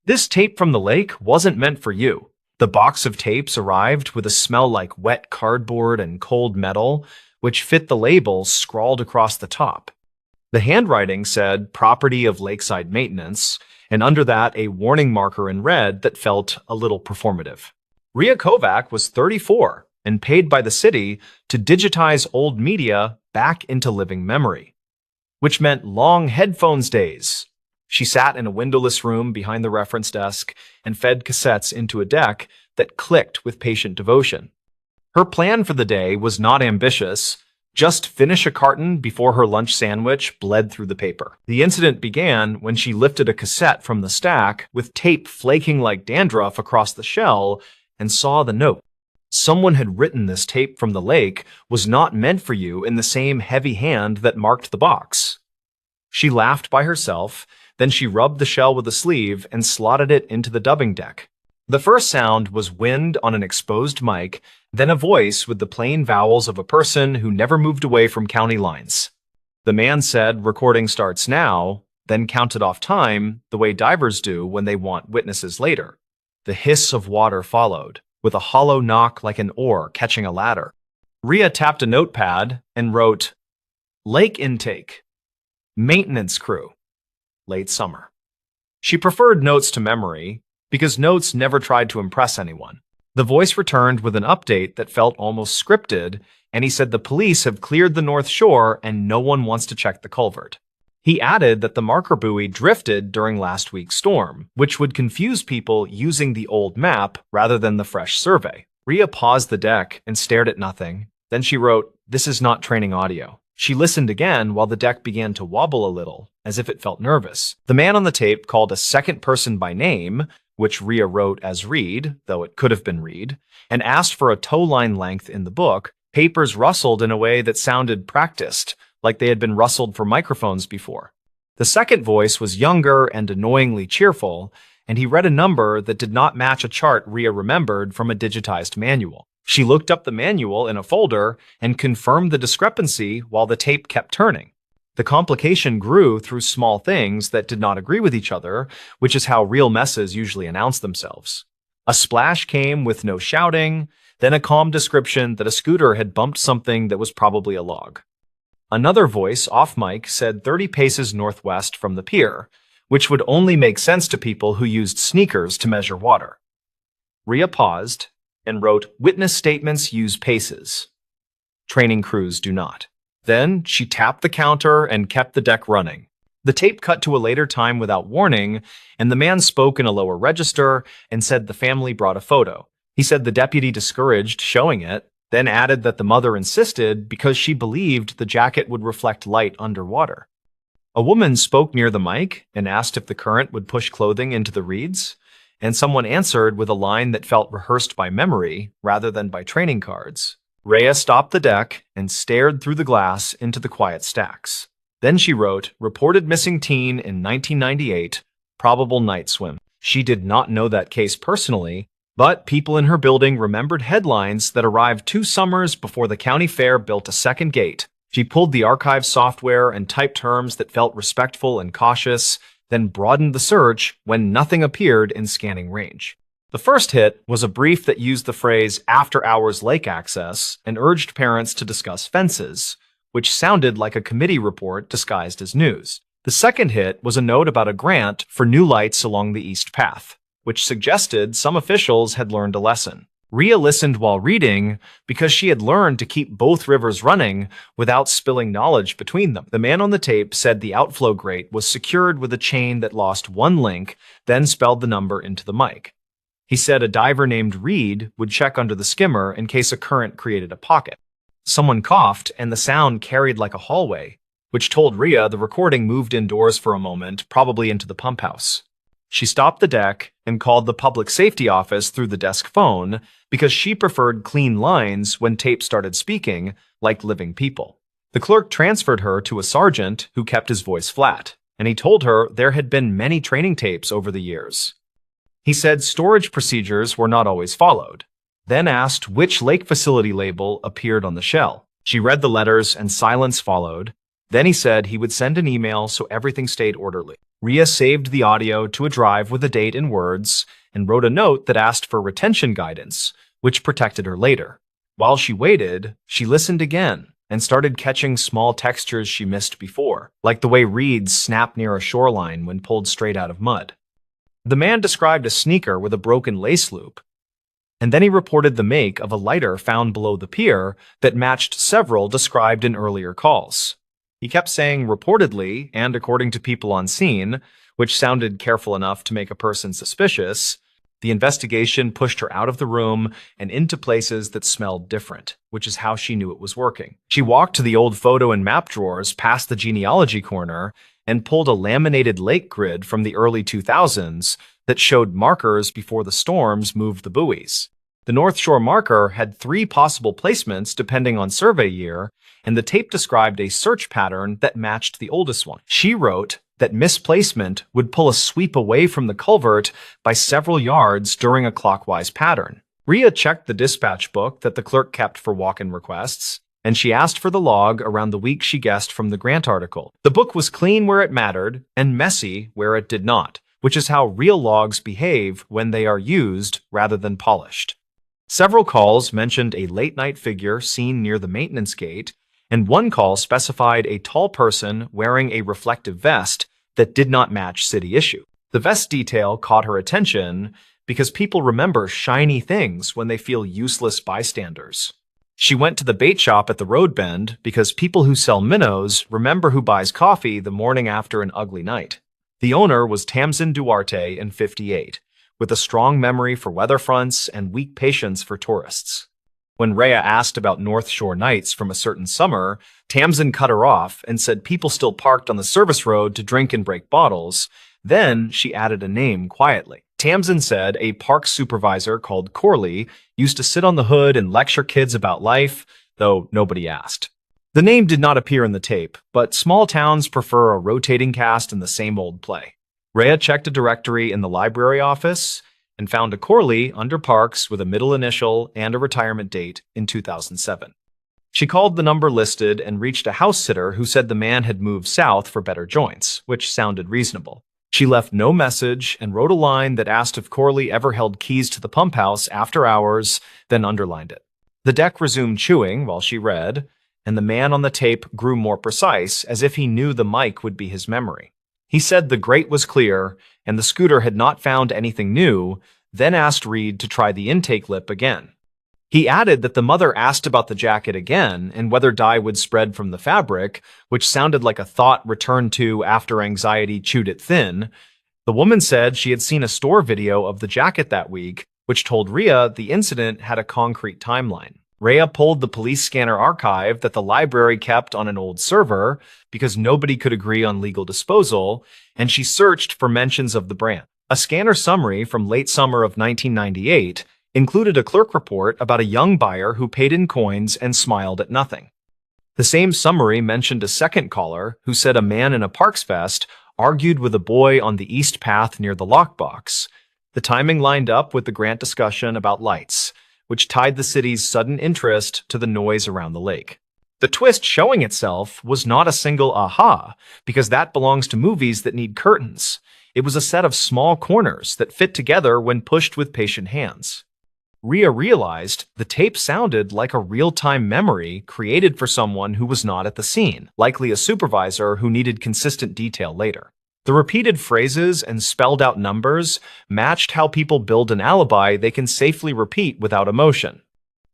This tape from the lake wasn't meant for you. The box of tapes arrived with a smell like wet cardboard and cold metal, which fit the label scrawled across the top. The handwriting said property of lakeside maintenance, and under that a warning marker in red that felt a little performative. Ria Kovac was 34 and paid by the city to digitize old media back into living memory, which meant long headphones days. She sat in a windowless room behind the reference desk and fed cassettes into a deck that clicked with patient devotion. Her plan for the day was not ambitious. Just finish a carton before her lunch sandwich bled through the paper. The incident began when she lifted a cassette from the stack with tape flaking like dandruff across the shell and saw the note. Someone had written this tape from the lake was not meant for you in the same heavy hand that marked the box. She laughed by herself, then she rubbed the shell with a sleeve and slotted it into the dubbing deck. The first sound was wind on an exposed mic, then a voice with the plain vowels of a person who never moved away from county lines. The man said, "Recording starts now," then counted off time the way divers do when they want witnesses later. The hiss of water followed, with a hollow knock like an oar catching a ladder. Ria tapped a notepad and wrote, "Lake intake, maintenance crew, late summer." She preferred notes to memory, because notes never tried to impress anyone. The voice returned with an update that felt almost scripted, and he said the police have cleared the North Shore and no one wants to check the culvert. He added that the marker buoy drifted during last week's storm, which would confuse people using the old map rather than the fresh survey. Ria paused the deck and stared at nothing. Then she wrote, "This is not training audio." She listened again while the deck began to wobble a little, as if it felt nervous. The man on the tape called a second person by name, which Ria wrote as Reed, though it could have been Reed, and asked for a tow line length in the book. Papers rustled in a way that sounded practiced, like they had been rustled for microphones before. The second voice was younger and annoyingly cheerful, and he read a number that did not match a chart Ria remembered from a digitized manual. She looked up the manual in a folder and confirmed the discrepancy while the tape kept turning. The complication grew through small things that did not agree with each other, which is how real messes usually announce themselves. A splash came with no shouting, then a calm description that a scooter had bumped something that was probably a log. Another voice off mic said 30 paces northwest from the pier, which would only make sense to people who used sneakers to measure water. Ria paused and wrote, "Witness statements use paces. Training crews do not." Then she tapped the counter and kept the deck running. The tape cut to a later time without warning, and the man spoke in a lower register and said the family brought a photo. He said the deputy discouraged showing it, then added that the mother insisted because she believed the jacket would reflect light underwater. A woman spoke near the mic and asked if the current would push clothing into the reeds, and someone answered with a line that felt rehearsed by memory rather than by training cards. Rhea stopped the deck and stared through the glass into the quiet stacks. Then she wrote, "Reported missing teen in 1998, probable night swim." She did not know that case personally, but people in her building remembered headlines that arrived 2 summers before the county fair built a second gate. She pulled the archive software and typed terms that felt respectful and cautious, then broadened the search when nothing appeared in scanning range. The first hit was a brief that used the phrase after-hours lake access and urged parents to discuss fences, which sounded like a committee report disguised as news. The second hit was a note about a grant for new lights along the East Path, which suggested some officials had learned a lesson. Rhea listened while reading because she had learned to keep both rivers running without spilling knowledge between them. The man on the tape said the outflow grate was secured with a chain that lost one link, then spelled the number into the mic. He said a diver named Reed would check under the skimmer in case a current created a pocket. Someone coughed, and the sound carried like a hallway, which told Rhea the recording moved indoors for a moment, probably into the pump house. She stopped the deck and called the public safety office through the desk phone because she preferred clean lines when tape started speaking like living people. The clerk transferred her to a sergeant who kept his voice flat, and he told her there had been many training tapes over the years. He said storage procedures were not always followed, then asked which lake facility label appeared on the shell. She read the letters and silence followed. Then he said he would send an email so everything stayed orderly. Rhea saved the audio to a drive with a date and words and wrote a note that asked for retention guidance, which protected her later. While she waited, she listened again and started catching small textures she missed before, like the way reeds snap near a shoreline when pulled straight out of mud. The man described a sneaker with a broken lace loop, and then he reported the make of a lighter found below the pier that matched several described in earlier calls. He kept saying reportedly and according to people on scene, which sounded careful enough to make a person suspicious. The investigation pushed her out of the room and into places that smelled different, which is how she knew it was working. She walked to the old photo and map drawers past the genealogy corner and pulled a laminated lake grid from the early 2000s that showed markers before the storms moved the buoys. The North Shore marker had 3 possible placements depending on survey year, and the tape described a search pattern that matched the oldest one. She wrote that misplacement would pull a sweep away from the culvert by several yards during a clockwise pattern. Rhea checked the dispatch book that the clerk kept for walk-in requests, and she asked for the log around the week she guessed from the grant article. The book was clean where it mattered and messy where it did not, which is how real logs behave when they are used rather than polished. Several calls mentioned a late-night figure seen near the maintenance gate, and one call specified a tall person wearing a reflective vest that did not match city issue. The vest detail caught her attention because people remember shiny things when they feel useless bystanders. She went to the bait shop at the road bend because people who sell minnows remember who buys coffee the morning after an ugly night. The owner was Tamsin Duarte in 58, with a strong memory for weather fronts and weak patience for tourists. When Rhea asked about North Shore nights from a certain summer, Tamsin cut her off and said people still parked on the service road to drink and break bottles. Then she added a name quietly. Tamsin said a park supervisor called Corley used to sit on the hood and lecture kids about life, though nobody asked. The name did not appear in the tape, but small towns prefer a rotating cast in the same old play. Rhea checked a directory in the library office and found a Corley under Parks with a middle initial and a retirement date in 2007. She called the number listed and reached a house sitter who said the man had moved south for better joints, which sounded reasonable. She left no message and wrote a line that asked if Corley ever held keys to the pump house after hours, then underlined it. The deck resumed chewing while she read, and the man on the tape grew more precise, as if he knew the mic would be his memory. He said the grate was clear and the scooter had not found anything new, then asked Reed to try the intake lip again. He added that the mother asked about the jacket again and whether dye would spread from the fabric, which sounded like a thought returned to after anxiety chewed it thin. The woman said she had seen a store video of the jacket that week, which told Rhea the incident had a concrete timeline. Rhea pulled the police scanner archive that the library kept on an old server because nobody could agree on legal disposal, and she searched for mentions of the brand. A scanner summary from late summer of 1998 included a clerk report about a young buyer who paid in coins and smiled at nothing. The same summary mentioned a second caller who said a man in a Parks vest argued with a boy on the east path near the lockbox. The timing lined up with the grant discussion about lights, which tied the city's sudden interest to the noise around the lake. The twist showing itself was not a single aha, because that belongs to movies that need curtains. It was a set of small corners that fit together when pushed with patient hands. Rhea realized the tape sounded like a real-time memory created for someone who was not at the scene, likely a supervisor who needed consistent detail later. The repeated phrases and spelled-out numbers matched how people build an alibi they can safely repeat without emotion.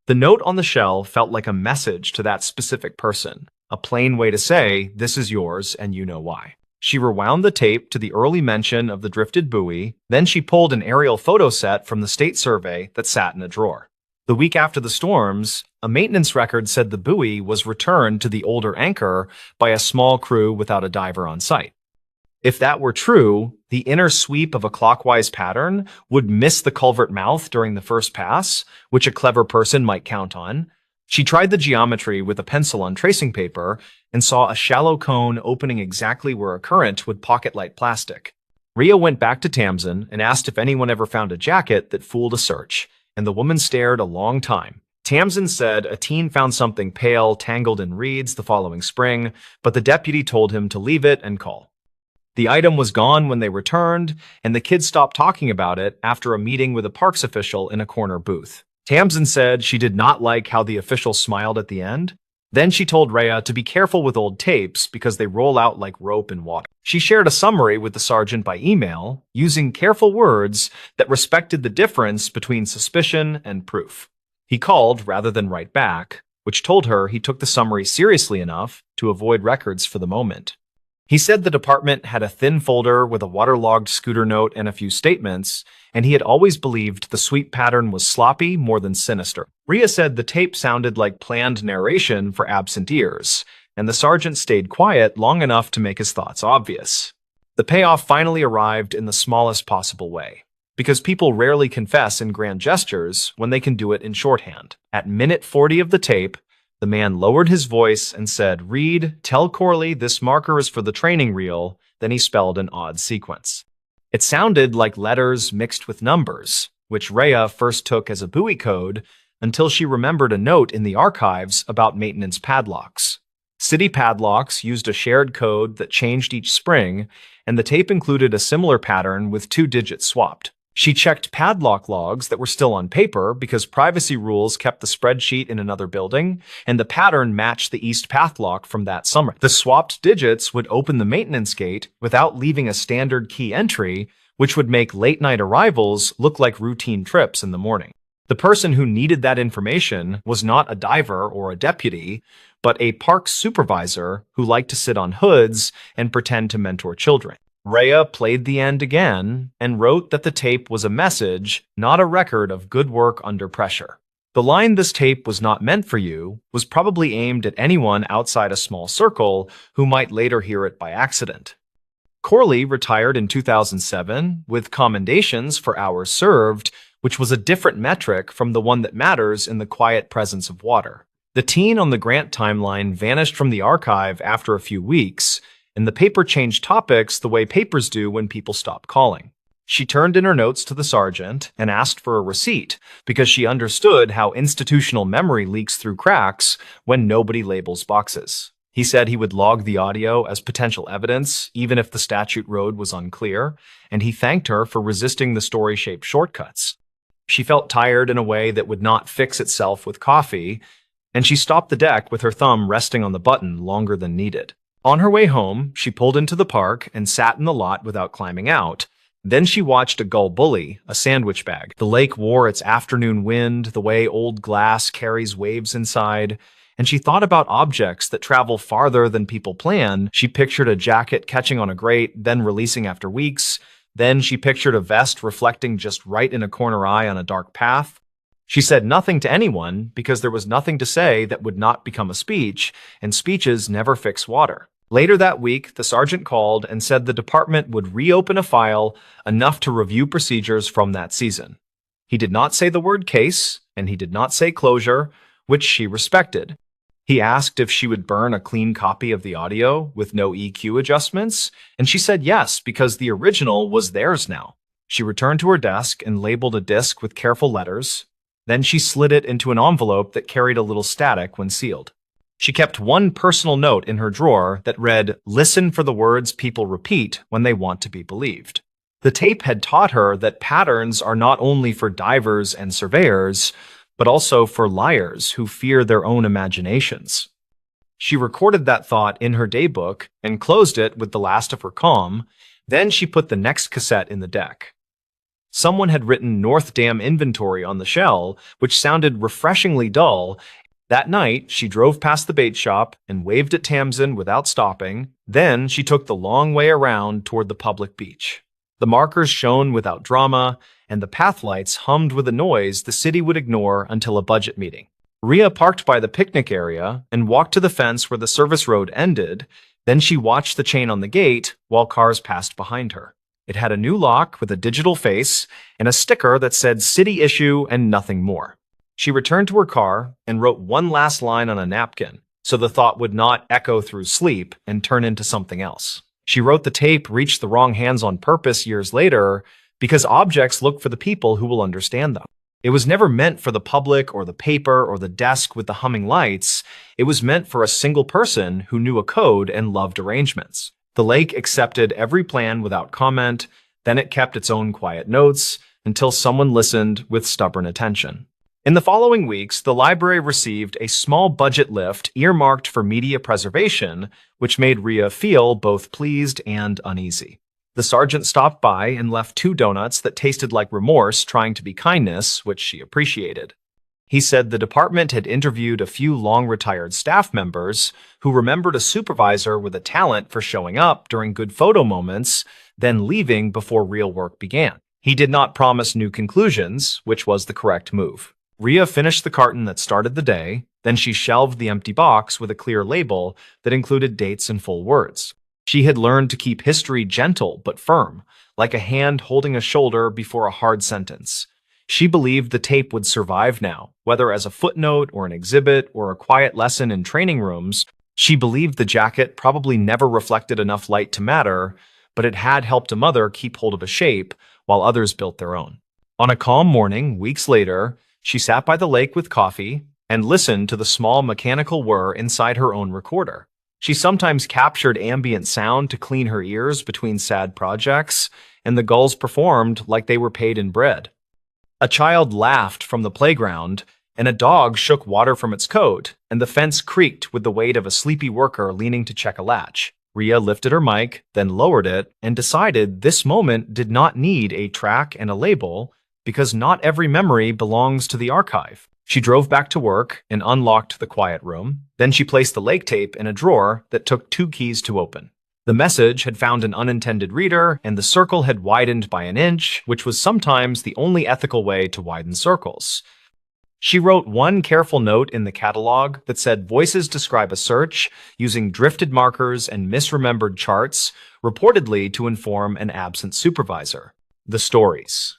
The note on the shell felt like a message to that specific person, a plain way to say, "This is yours and you know why." She rewound the tape to the early mention of the drifted buoy, then she pulled an aerial photo set from the state survey that sat in a drawer. The week after the storms, a maintenance record said the buoy was returned to the older anchor by a small crew without a diver on site. If that were true, the inner sweep of a clockwise pattern would miss the culvert mouth during the first pass, which a clever person might count on. She tried the geometry with a pencil on tracing paper and saw a shallow cone opening exactly where a current would pocket light plastic. Rhea went back to Tamsin and asked if anyone ever found a jacket that fooled a search, and the woman stared a long time. Tamsin said a teen found something pale tangled in reeds the following spring, but the deputy told him to leave it and call. The item was gone when they returned, and the kids stopped talking about it after a meeting with a parks official in a corner booth. Tamsin said she did not like how the official smiled at the end. Then she told Rhea to be careful with old tapes because they roll out like rope in water. She shared a summary with the sergeant by email, using careful words that respected the difference between suspicion and proof. He called rather than write back, which told her he took the summary seriously enough to avoid records for the moment. He said the department had a thin folder with a waterlogged scooter note and a few statements, and he had always believed the sweep pattern was sloppy more than sinister. Rhea said the tape sounded like planned narration for absent ears, and the sergeant stayed quiet long enough to make his thoughts obvious. The payoff finally arrived in the smallest possible way, because people rarely confess in grand gestures when they can do it in shorthand. At minute 40 of the tape, the man lowered his voice and said, "Reed, tell Corley this marker is for the training reel." Then he spelled an odd sequence. It sounded like letters mixed with numbers, which Rhea first took as a buoy code until she remembered a note in the archives about maintenance padlocks. City padlocks used a shared code that changed each spring, and the tape included a similar pattern with 2 digits swapped. She checked padlock logs that were still on paper because privacy rules kept the spreadsheet in another building, and the pattern matched the east padlock from that summer. The swapped digits would open the maintenance gate without leaving a standard key entry, which would make late-night arrivals look like routine trips in the morning. The person who needed that information was not a diver or a deputy, but a park supervisor who liked to sit on hoods and pretend to mentor children. Rhea played the end again and wrote that the tape was a message, not a record of good work under pressure. The line "this tape was not meant for you" was probably aimed at anyone outside a small circle who might later hear it by accident. Corley retired in 2007 with commendations for hours served, which was a different metric from the one that matters in the quiet presence of water. The teen on the grant timeline vanished from the archive after a few weeks, and the paper changed topics the way papers do when people stop calling. She turned in her notes to the sergeant and asked for a receipt because she understood how institutional memory leaks through cracks when nobody labels boxes. He said he would log the audio as potential evidence, even if the statute road was unclear, and he thanked her for resisting the story-shaped shortcuts. She felt tired in a way that would not fix itself with coffee, and she stopped the deck with her thumb resting on the button longer than needed. On her way home, she pulled into the park and sat in the lot without climbing out, Then she watched a gull bully a sandwich bag. The lake wore its afternoon wind, the way old glass carries waves inside, and she thought about objects that travel farther than people plan. She pictured a jacket catching on a grate, then releasing after weeks. Then she pictured a vest reflecting just right in a corner eye on a dark path. She said nothing to anyone because there was nothing to say that would not become a speech, and speeches never fix water. Later that week, the sergeant called and said the department would reopen a file enough to review procedures from that season. He did not say the word case, and he did not say closure, which she respected. He asked if she would burn a clean copy of the audio with no EQ adjustments, and she said yes because the original was theirs now. She returned to her desk and labeled a disc with careful letters. Then she slid it into an envelope that carried a little static when sealed. She kept one personal note in her drawer that read, "Listen for the words people repeat when they want to be believed." The tape had taught her that patterns are not only for divers and surveyors, but also for liars who fear their own imaginations. She recorded that thought in her daybook and closed it with the last of her calm. Then she put the next cassette in the deck. Someone had written North Dam Inventory on the shell, which sounded refreshingly dull. That night, she drove past the bait shop and waved at Tamsin without stopping. Then she took the long way around toward the public beach. The markers shone without drama, and the path lights hummed with a noise the city would ignore until a budget meeting. Rhea parked by the picnic area and walked to the fence where the service road ended. Then she watched the chain on the gate while cars passed behind her. It had a new lock with a digital face and a sticker that said city issue and nothing more. She returned to her car and wrote one last line on a napkin so the thought would not echo through sleep and turn into something else. She wrote the tape reached the wrong hands on purpose years later because objects look for the people who will understand them. It was never meant for the public or the paper or the desk with the humming lights. It was meant for a single person who knew a code and loved arrangements. The lake accepted every plan without comment. Then it kept its own quiet notes until someone listened with stubborn attention. In the following weeks, the library received a small budget lift earmarked for media preservation, which made Rhea feel both pleased and uneasy. The sergeant stopped by and left 2 donuts that tasted like remorse trying to be kindness, which she appreciated. He said the department had interviewed a few long-retired staff members who remembered a supervisor with a talent for showing up during good photo moments, then leaving before real work began. He did not promise new conclusions, which was the correct move. Rhea finished the carton that started the day, then she shelved the empty box with a clear label that included dates and full words. She had learned to keep history gentle but firm, like a hand holding a shoulder before a hard sentence. She believed the tape would survive now, whether as a footnote or an exhibit or a quiet lesson in training rooms. She believed the jacket probably never reflected enough light to matter, but it had helped a mother keep hold of a shape while others built their own. On a calm morning, weeks later, she sat by the lake with coffee and listened to the small mechanical whir inside her own recorder. She sometimes captured ambient sound to clean her ears between sad projects, and the gulls performed like they were paid in bread. A child laughed from the playground, and a dog shook water from its coat, and the fence creaked with the weight of a sleepy worker leaning to check a latch. Rhea lifted her mic, then lowered it, and decided this moment did not need a track and a label because not every memory belongs to the archive. She drove back to work and unlocked the quiet room. Then she placed the lake tape in a drawer that took 2 keys to open. The message had found an unintended reader, and the circle had widened by an inch, which was sometimes the only ethical way to widen circles. She wrote one careful note in the catalog that said voices describe a search using drifted markers and misremembered charts, reportedly to inform an absent supervisor. The stories.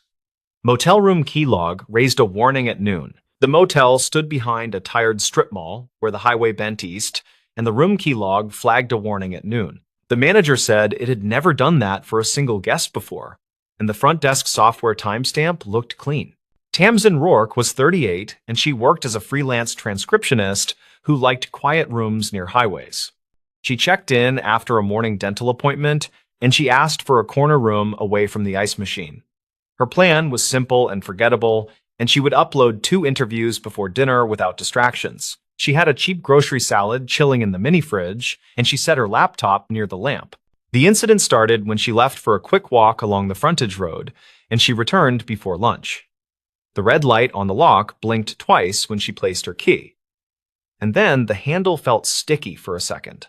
Motel room key log raised a warning at noon. The motel stood behind a tired strip mall where the highway bent east, and the room key log flagged a warning at noon. The manager said it had never done that for a single guest before, and the front desk software timestamp looked clean. Tamsin Rourke was 38, and she worked as a freelance transcriptionist who liked quiet rooms near highways. She checked in after a morning dental appointment, and she asked for a corner room away from the ice machine. Her plan was simple and forgettable, and she would upload 2 interviews before dinner without distractions. She had a cheap grocery salad chilling in the mini fridge, and she set her laptop near the lamp. The incident started when she left for a quick walk along the frontage road, and she returned before lunch. The red light on the lock blinked twice when she placed her key. And then the handle felt sticky for a second.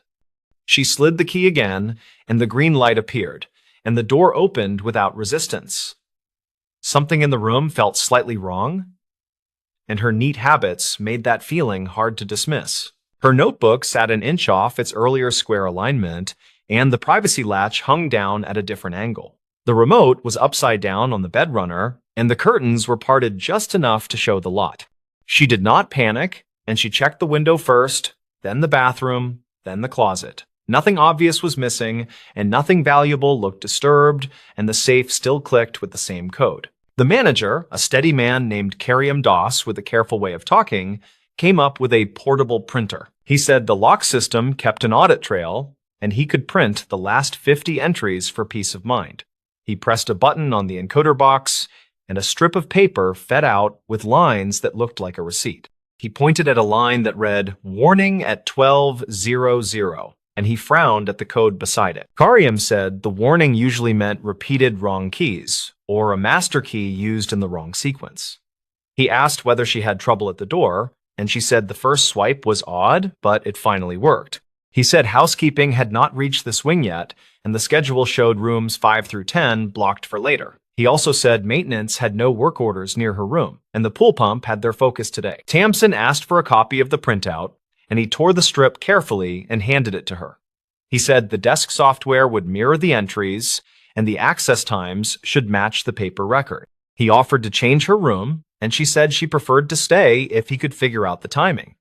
She slid the key again, and the green light appeared, and the door opened without resistance. Something in the room felt slightly wrong, and her neat habits made that feeling hard to dismiss. Her notebook sat an inch off its earlier square alignment, and the privacy latch hung down at a different angle. The remote was upside down on the bed runner, and the curtains were parted just enough to show the lot. She did not panic, and she checked the window first, then the bathroom, then the closet. Nothing obvious was missing, and nothing valuable looked disturbed, and the safe still clicked with the same code. The manager, a steady man named Karim Doss with a careful way of talking, came up with a portable printer. He said the lock system kept an audit trail, and he could print the last 50 entries for peace of mind. He pressed a button on the encoder box, and a strip of paper fed out with lines that looked like a receipt. He pointed at a line that read, "Warning at 12:00, and he frowned at the code beside it. Karim said the warning usually meant repeated wrong keys, or a master key used in the wrong sequence. He asked whether she had trouble at the door, and she said the first swipe was odd, but it finally worked. He said housekeeping had not reached the swing yet, and the schedule showed rooms 5 through 10 blocked for later. He also said maintenance had no work orders near her room, and the pool pump had their focus today. Tamsin asked for a copy of the printout, and he tore the strip carefully and handed it to her. He said the desk software would mirror the entries, and the access times should match the paper record. He offered to change her room, and she said she preferred to stay if he could figure out the timing.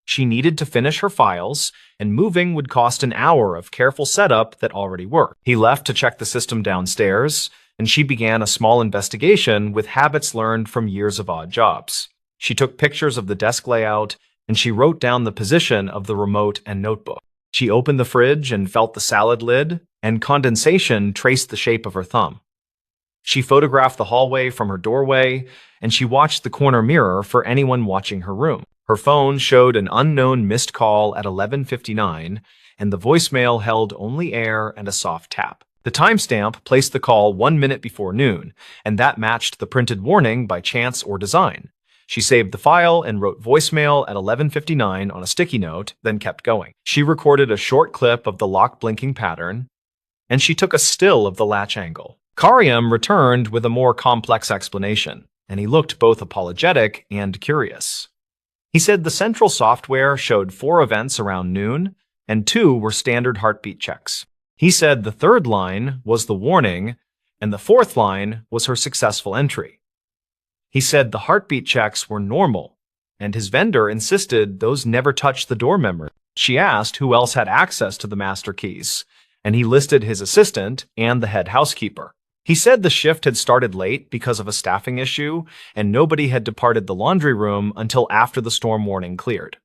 She needed to finish her files, and moving would cost an hour of careful setup that already worked. He left to check the system downstairs, and she began a small investigation with habits learned from years of odd jobs. She took pictures of the desk layout, and she wrote down the position of the remote and notebook. She opened the fridge and felt the salad lid, and condensation traced the shape of her thumb. She photographed the hallway from her doorway, and she watched the corner mirror for anyone watching her room. Her phone showed an unknown missed call at 11:59, and the voicemail held only air and a soft tap. The timestamp placed the call 1 minute before noon, and that matched the printed warning by chance or design. She saved the file and wrote voicemail at 11:59 on a sticky note, then kept going. She recorded a short clip of the lock blinking pattern, and she took a still of the latch angle. Karim returned with a more complex explanation, and he looked both apologetic and curious. He said the central software showed 4 events around noon, and 2 were standard heartbeat checks. He said the third line was the warning, and the fourth line was her successful entry. He said the heartbeat checks were normal, and his vendor insisted those never touched the door memory. She asked who else had access to the master keys, and he listed his assistant and the head housekeeper. He said the shift had started late because of a staffing issue, and nobody had departed the laundry room until after the storm warning cleared.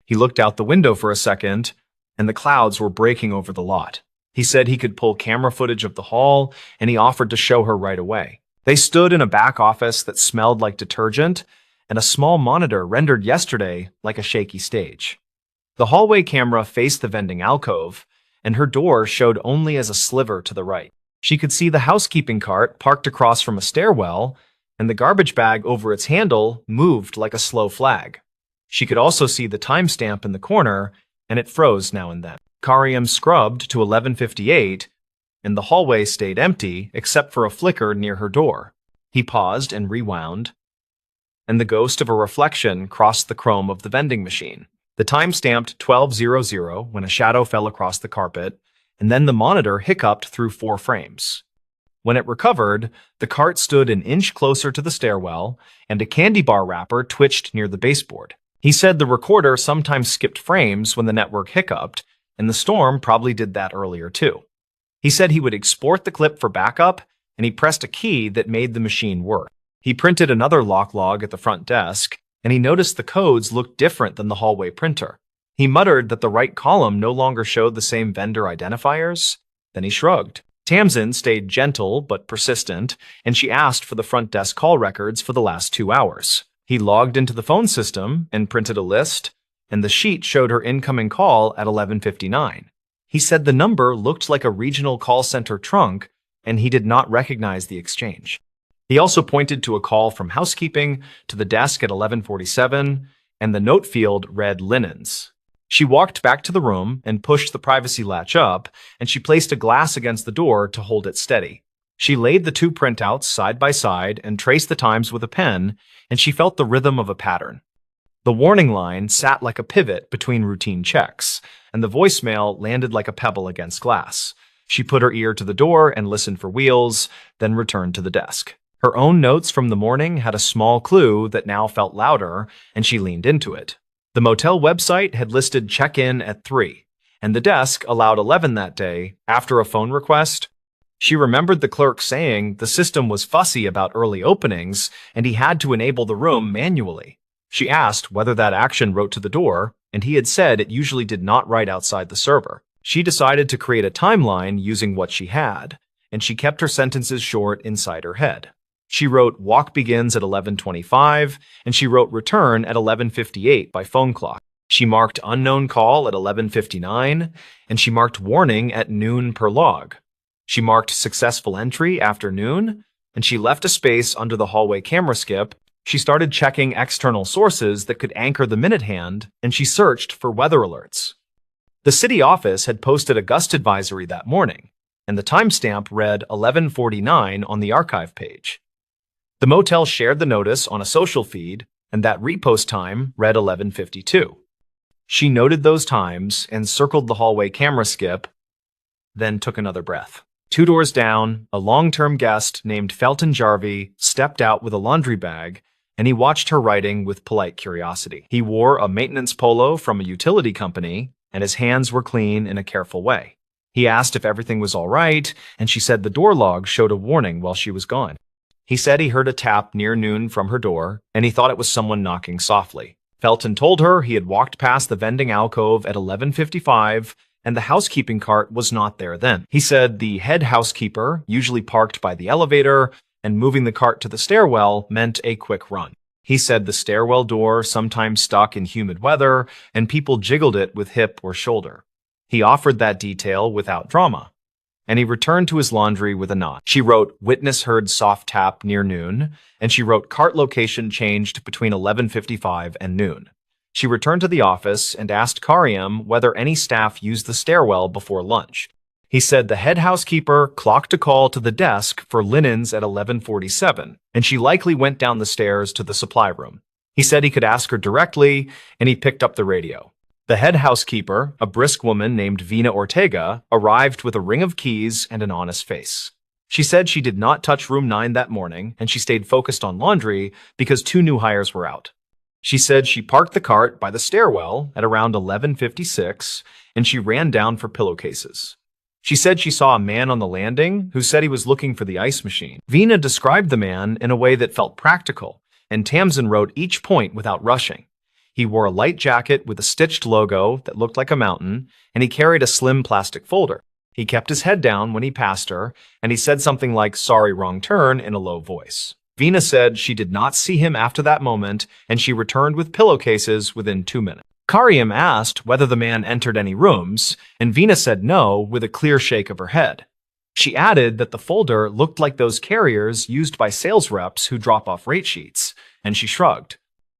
He looked out the window for a second, and the clouds were breaking over the lot. He said he could pull camera footage of the hall, and he offered to show her right away. They stood in a back office that smelled like detergent, and a small monitor rendered yesterday like a shaky stage. The hallway camera faced the vending alcove, and her door showed only as a sliver to the right. She could see the housekeeping cart parked across from a stairwell, and the garbage bag over its handle moved like a slow flag. She could also see the timestamp in the corner, and it froze now and then. Karim scrubbed to 11:58, and the hallway stayed empty except for a flicker near her door. He paused and rewound, and the ghost of a reflection crossed the chrome of the vending machine. The time stamped 12:00 when a shadow fell across the carpet, and then the monitor hiccuped through 4 frames. When it recovered, the cart stood an inch closer to the stairwell, and a candy bar wrapper twitched near the baseboard. He said the recorder sometimes skipped frames when the network hiccuped, and the storm probably did that earlier too. He said he would export the clip for backup, and he pressed a key that made the machine work. He printed another lock log at the front desk, and he noticed the codes looked different than the hallway printer. He muttered that the right column no longer showed the same vendor identifiers. Then he shrugged. Tamsin stayed gentle but persistent, and she asked for the front desk call records for the last 2 hours. He logged into the phone system and printed a list, and the sheet showed her incoming call at 11:59. He said the number looked like a regional call center trunk, and he did not recognize the exchange. He also pointed to a call from housekeeping to the desk at 11:47, and the note field read linens. She walked back to the room and pushed the privacy latch up, and she placed a glass against the door to hold it steady. She laid the two printouts side by side and traced the times with a pen, and she felt the rhythm of a pattern. The warning line sat like a pivot between routine checks, and the voicemail landed like a pebble against glass. She put her ear to the door and listened for wheels, then returned to the desk. Her own notes from the morning had a small clue that now felt louder, and she leaned into it. The motel website had listed check-in at 3, and the desk allowed 11 that day after a phone request. She remembered the clerk saying the system was fussy about early openings, and he had to enable the room manually. She asked whether that action wrote to the door, and he had said it usually did not write outside the server. She decided to create a timeline using what she had, and she kept her sentences short inside her head. She wrote walk begins at 11:25, and she wrote return at 11:58 by phone clock. She marked unknown call at 11:59, and she marked warning at noon per log. She marked successful entry after noon, and she left a space under the hallway camera skip. She started checking external sources that could anchor the minute hand, and she searched for weather alerts. The city office had posted a gust advisory that morning, and the timestamp read 11:49 on the archive page. The motel shared the notice on a social feed, and that repost time read 11:52. She noted those times and circled the hallway camera skip, then took another breath. 2 doors down, a long-term guest named Felton Jarvie stepped out with a laundry bag, and he watched her writing with polite curiosity. He wore a maintenance polo from a utility company, and his hands were clean in a careful way. He asked if everything was all right, and she said the door log showed a warning while she was gone. He said he heard a tap near noon from her door, and he thought it was someone knocking softly. Felton told her he had walked past the vending alcove at 11:55, and the housekeeping cart was not there then. He said the head housekeeper usually parked by the elevator, and moving the cart to the stairwell meant a quick run. He said the stairwell door sometimes stuck in humid weather, and people jiggled it with hip or shoulder. He offered that detail without drama, and he returned to his laundry with a nod. She wrote, witness heard soft tap near noon, and she wrote cart location changed between 11:55 and noon. She returned to the office and asked Karim whether any staff used the stairwell before lunch. He said the head housekeeper clocked a call to the desk for linens at 11:47, and she likely went down the stairs to the supply room. He said he could ask her directly, and he picked up the radio. The head housekeeper, a brisk woman named Vina Ortega, arrived with a ring of keys and an honest face. She said she did not touch room 9 that morning, and she stayed focused on laundry because 2 new hires were out. She said she parked the cart by the stairwell at around 11:56, and she ran down for pillowcases. She said she saw a man on the landing who said he was looking for the ice machine. Vina described the man in a way that felt practical, and Tamsin wrote each point without rushing. He wore a light jacket with a stitched logo that looked like a mountain, and he carried a slim plastic folder. He kept his head down when he passed her, and he said something like, "Sorry, wrong turn," in a low voice. Vina said she did not see him after that moment, and she returned with pillowcases within 2 minutes. Karim asked whether the man entered any rooms, and Vina said no with a clear shake of her head. She added that the folder looked like those carriers used by sales reps who drop off rate sheets, and she shrugged.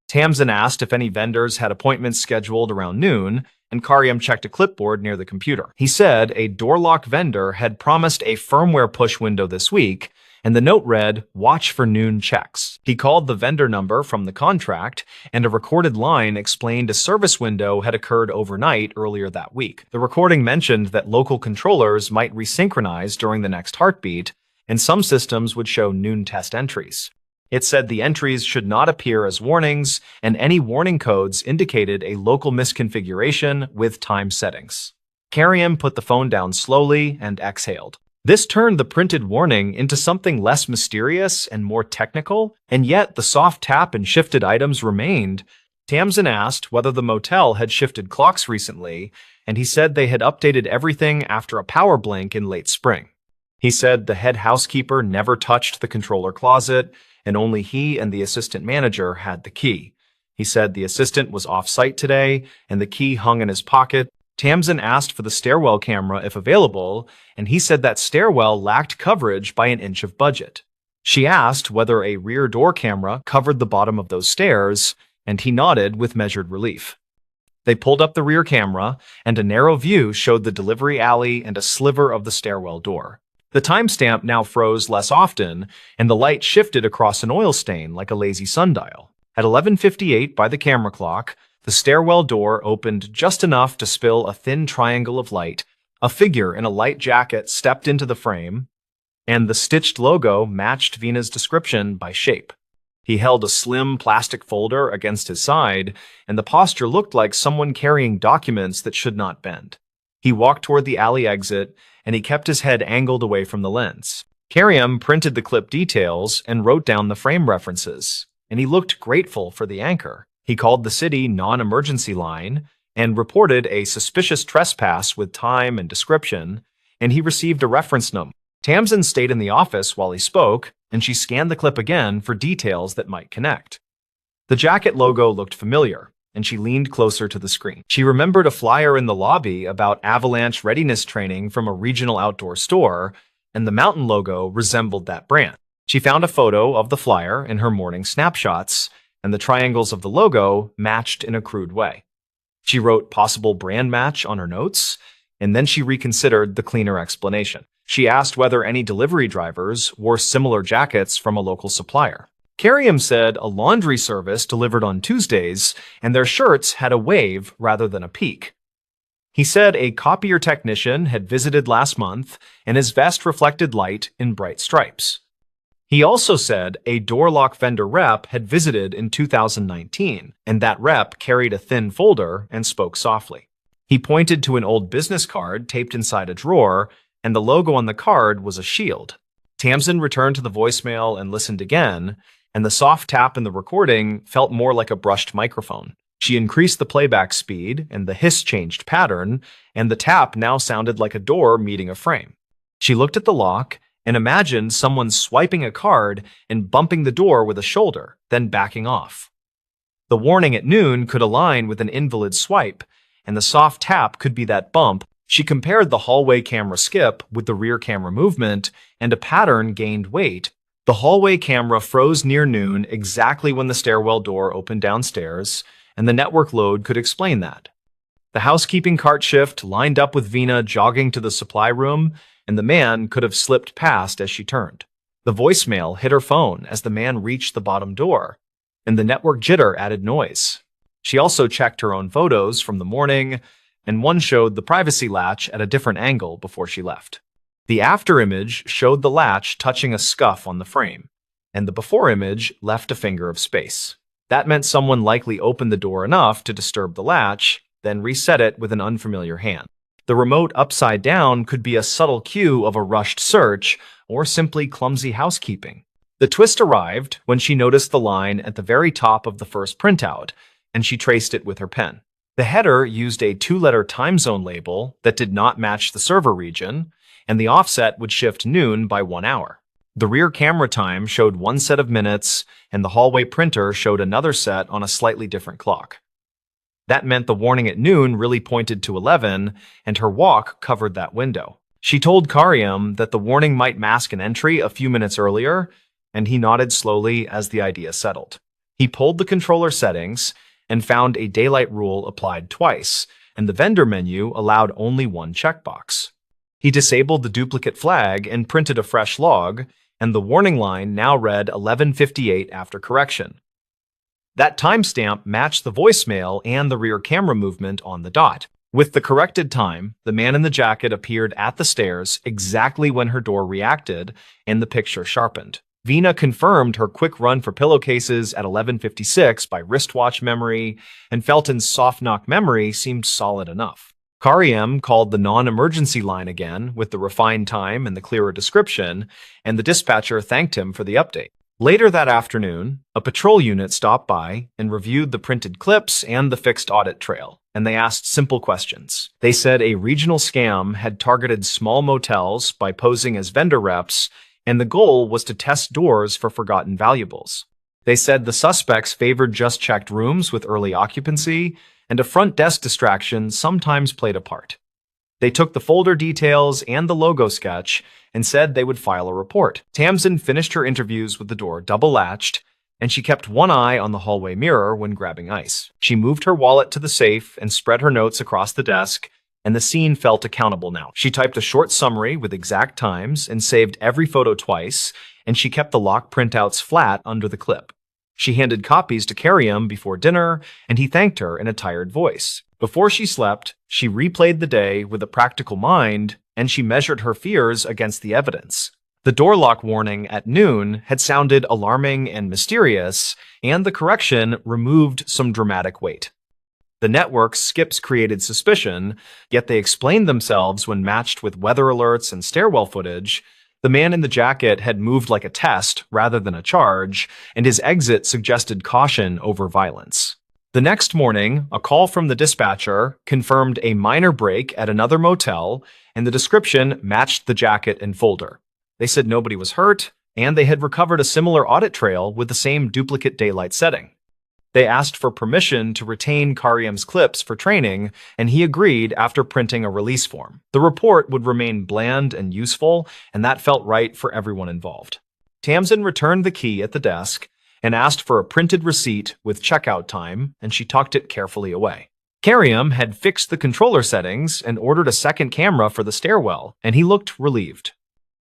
Tamsin asked if any vendors had appointments scheduled around noon, and Karim checked a clipboard near the computer. He said a door lock vendor had promised a firmware push window this week, and the note read, watch for noon checks. He called the vendor number from the contract, and a recorded line explained a service window had occurred overnight earlier that week. The recording mentioned that local controllers might resynchronize during the next heartbeat, and some systems would show noon test entries. It said the entries should not appear as warnings, and any warning codes indicated a local misconfiguration with time settings. Karim put the phone down slowly and exhaled. This turned the printed warning into something less mysterious and more technical, and yet the soft tap and shifted items remained. Tamsin asked whether the motel had shifted clocks recently, and he said they had updated everything after a power blink in late spring. He said the head housekeeper never touched the controller closet, and only he and the assistant manager had the key. He said the assistant was off-site today, and the key hung in his pocket. Tamsin asked for the stairwell camera if available, and he said that stairwell lacked coverage by an inch of budget. She asked whether a rear door camera covered the bottom of those stairs, and he nodded with measured relief. They pulled up the rear camera, and a narrow view showed the delivery alley and a sliver of the stairwell door. The timestamp now froze less often, and the light shifted across an oil stain like a lazy sundial. At 11:58 by the camera clock, the stairwell door opened just enough to spill a thin triangle of light. A figure in a light jacket stepped into the frame, and the stitched logo matched Vina's description by shape. He held a slim plastic folder against his side, and the posture looked like someone carrying documents that should not bend. He walked toward the alley exit, and he kept his head angled away from the lens. Karim printed the clip details and wrote down the frame references, and he looked grateful for the anchor. He called the city non-emergency line and reported a suspicious trespass with time and description, and he received a reference number. Tamsin stayed in the office while he spoke, and she scanned the clip again for details that might connect. The jacket logo looked familiar, and she leaned closer to the screen. She remembered a flyer in the lobby about avalanche readiness training from a regional outdoor store, and the mountain logo resembled that brand. She found a photo of the flyer in her morning snapshots, and the triangles of the logo matched in a crude way. She wrote possible brand match on her notes, and then she reconsidered the cleaner explanation. She asked whether any delivery drivers wore similar jackets from a local supplier. Karim said a laundry service delivered on Tuesdays, and their shirts had a wave rather than a peak. He said a copier technician had visited last month, and his vest reflected light in bright stripes. He also said a door lock vendor rep had visited in 2019, and that rep carried a thin folder and spoke softly. He pointed to an old business card taped inside a drawer, and the logo on the card was a shield. Tamsin returned to the voicemail and listened again, and the soft tap in the recording felt more like a brushed microphone. She increased the playback speed, and the hiss changed pattern, and the tap now sounded like a door meeting a frame. She looked at the lock and imagined someone swiping a card and bumping the door with a shoulder, then backing off. The warning at noon could align with an invalid swipe, and the soft tap could be that bump. She compared the hallway camera skip with the rear camera movement, and a pattern gained weight. The hallway camera froze near noon exactly when the stairwell door opened downstairs, and the network load could explain that. The housekeeping cart shift lined up with Vina jogging to the supply room, and the man could have slipped past as she turned. The voicemail hit her phone as the man reached the bottom door, and the network jitter added noise. She also checked her own photos from the morning, and one showed the privacy latch at a different angle before she left. The after image showed the latch touching a scuff on the frame, and the before image left a finger of space. That meant someone likely opened the door enough to disturb the latch, then reset it with an unfamiliar hand. The remote upside down could be a subtle cue of a rushed search or simply clumsy housekeeping. The twist arrived when she noticed the line at the very top of the first printout, and she traced it with her pen. The header used a 2-letter time zone label that did not match the server region, and the offset would shift noon by 1 hour. The rear camera time showed one set of minutes, and the hallway printer showed another set on a slightly different clock. That meant the warning at noon really pointed to 11, and her walk covered that window. She told Karim that the warning might mask an entry a few minutes earlier, and he nodded slowly as the idea settled. He pulled the controller settings and found a daylight rule applied twice, and the vendor menu allowed only one checkbox. He disabled the duplicate flag and printed a fresh log, and the warning line now read 11:58 after correction. That timestamp matched the voicemail and the rear camera movement on the dot. With the corrected time, the man in the jacket appeared at the stairs exactly when her door reacted, and the picture sharpened. Vina confirmed her quick run for pillowcases at 11:56 by wristwatch memory, and Felton's soft knock memory seemed solid enough. Karim called the non-emergency line again with the refined time and the clearer description, and the dispatcher thanked him for the update. Later that afternoon, a patrol unit stopped by and reviewed the printed clips and the fixed audit trail, and they asked simple questions. They said a regional scam had targeted small motels by posing as vendor reps, and the goal was to test doors for forgotten valuables. They said the suspects favored just checked rooms with early occupancy, and a front desk distraction sometimes played a part. They took the folder details and the logo sketch and said they would file a report. Tamsin finished her interviews with the door double-latched, and she kept one eye on the hallway mirror when grabbing ice. She moved her wallet to the safe and spread her notes across the desk, and the scene felt accountable now. She typed a short summary with exact times and saved every photo twice, and she kept the lock printouts flat under the clip. She handed copies to Karim before dinner, and he thanked her in a tired voice. Before she slept, she replayed the day with a practical mind, and she measured her fears against the evidence. The door lock warning at noon had sounded alarming and mysterious, and the correction removed some dramatic weight. The network's skips created suspicion, yet they explained themselves when matched with weather alerts and stairwell footage. The man in the jacket had moved like a test rather than a charge, and his exit suggested caution over violence. The next morning, a call from the dispatcher confirmed a minor break at another motel, and the description matched the jacket and folder. They said nobody was hurt, and they had recovered a similar audit trail with the same duplicate daylight setting. They asked for permission to retain Karim's clips for training, and he agreed after printing a release form. The report would remain bland and useful, and that felt right for everyone involved. Tamsin returned the key at the desk and asked for a printed receipt with checkout time, and she tucked it carefully away. Karim had fixed the controller settings and ordered a second camera for the stairwell, and he looked relieved.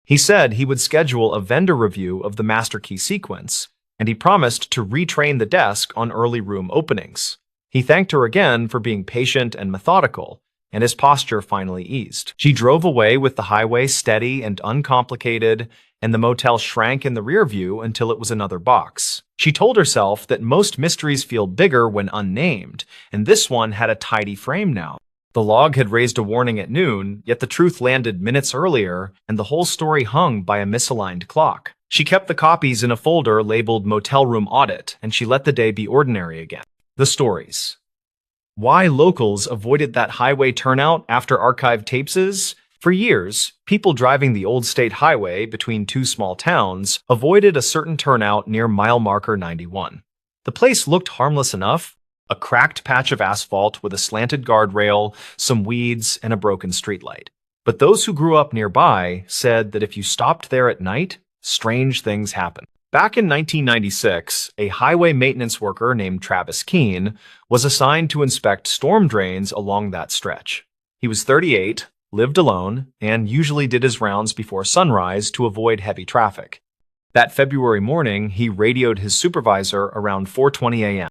He said he would schedule a vendor review of the master key sequence, and he promised to retrain the desk on early room openings. He thanked her again for being patient and methodical, and his posture finally eased. She drove away with the highway steady and uncomplicated, and the motel shrank in the rear view until it was another box. She told herself that most mysteries feel bigger when unnamed, and this one had a tidy frame now. The log had raised a warning at noon, yet the truth landed minutes earlier, and the whole story hung by a misaligned clock. She kept the copies in a folder labeled Motel Room Audit, and she let the day be ordinary again. The stories. Why locals avoided that highway turnout after archived tapes. For years, people driving the old state highway between two small towns avoided a certain turnout near mile marker 91. The place looked harmless enough, a cracked patch of asphalt with a slanted guardrail, some weeds, and a broken streetlight. But those who grew up nearby said that if you stopped there at night, strange things happened. Back in 1996, a highway maintenance worker named Travis Keene was assigned to inspect storm drains along that stretch. He was 38, lived alone, and usually did his rounds before sunrise to avoid heavy traffic. That February morning, he radioed his supervisor around 4:20 a.m.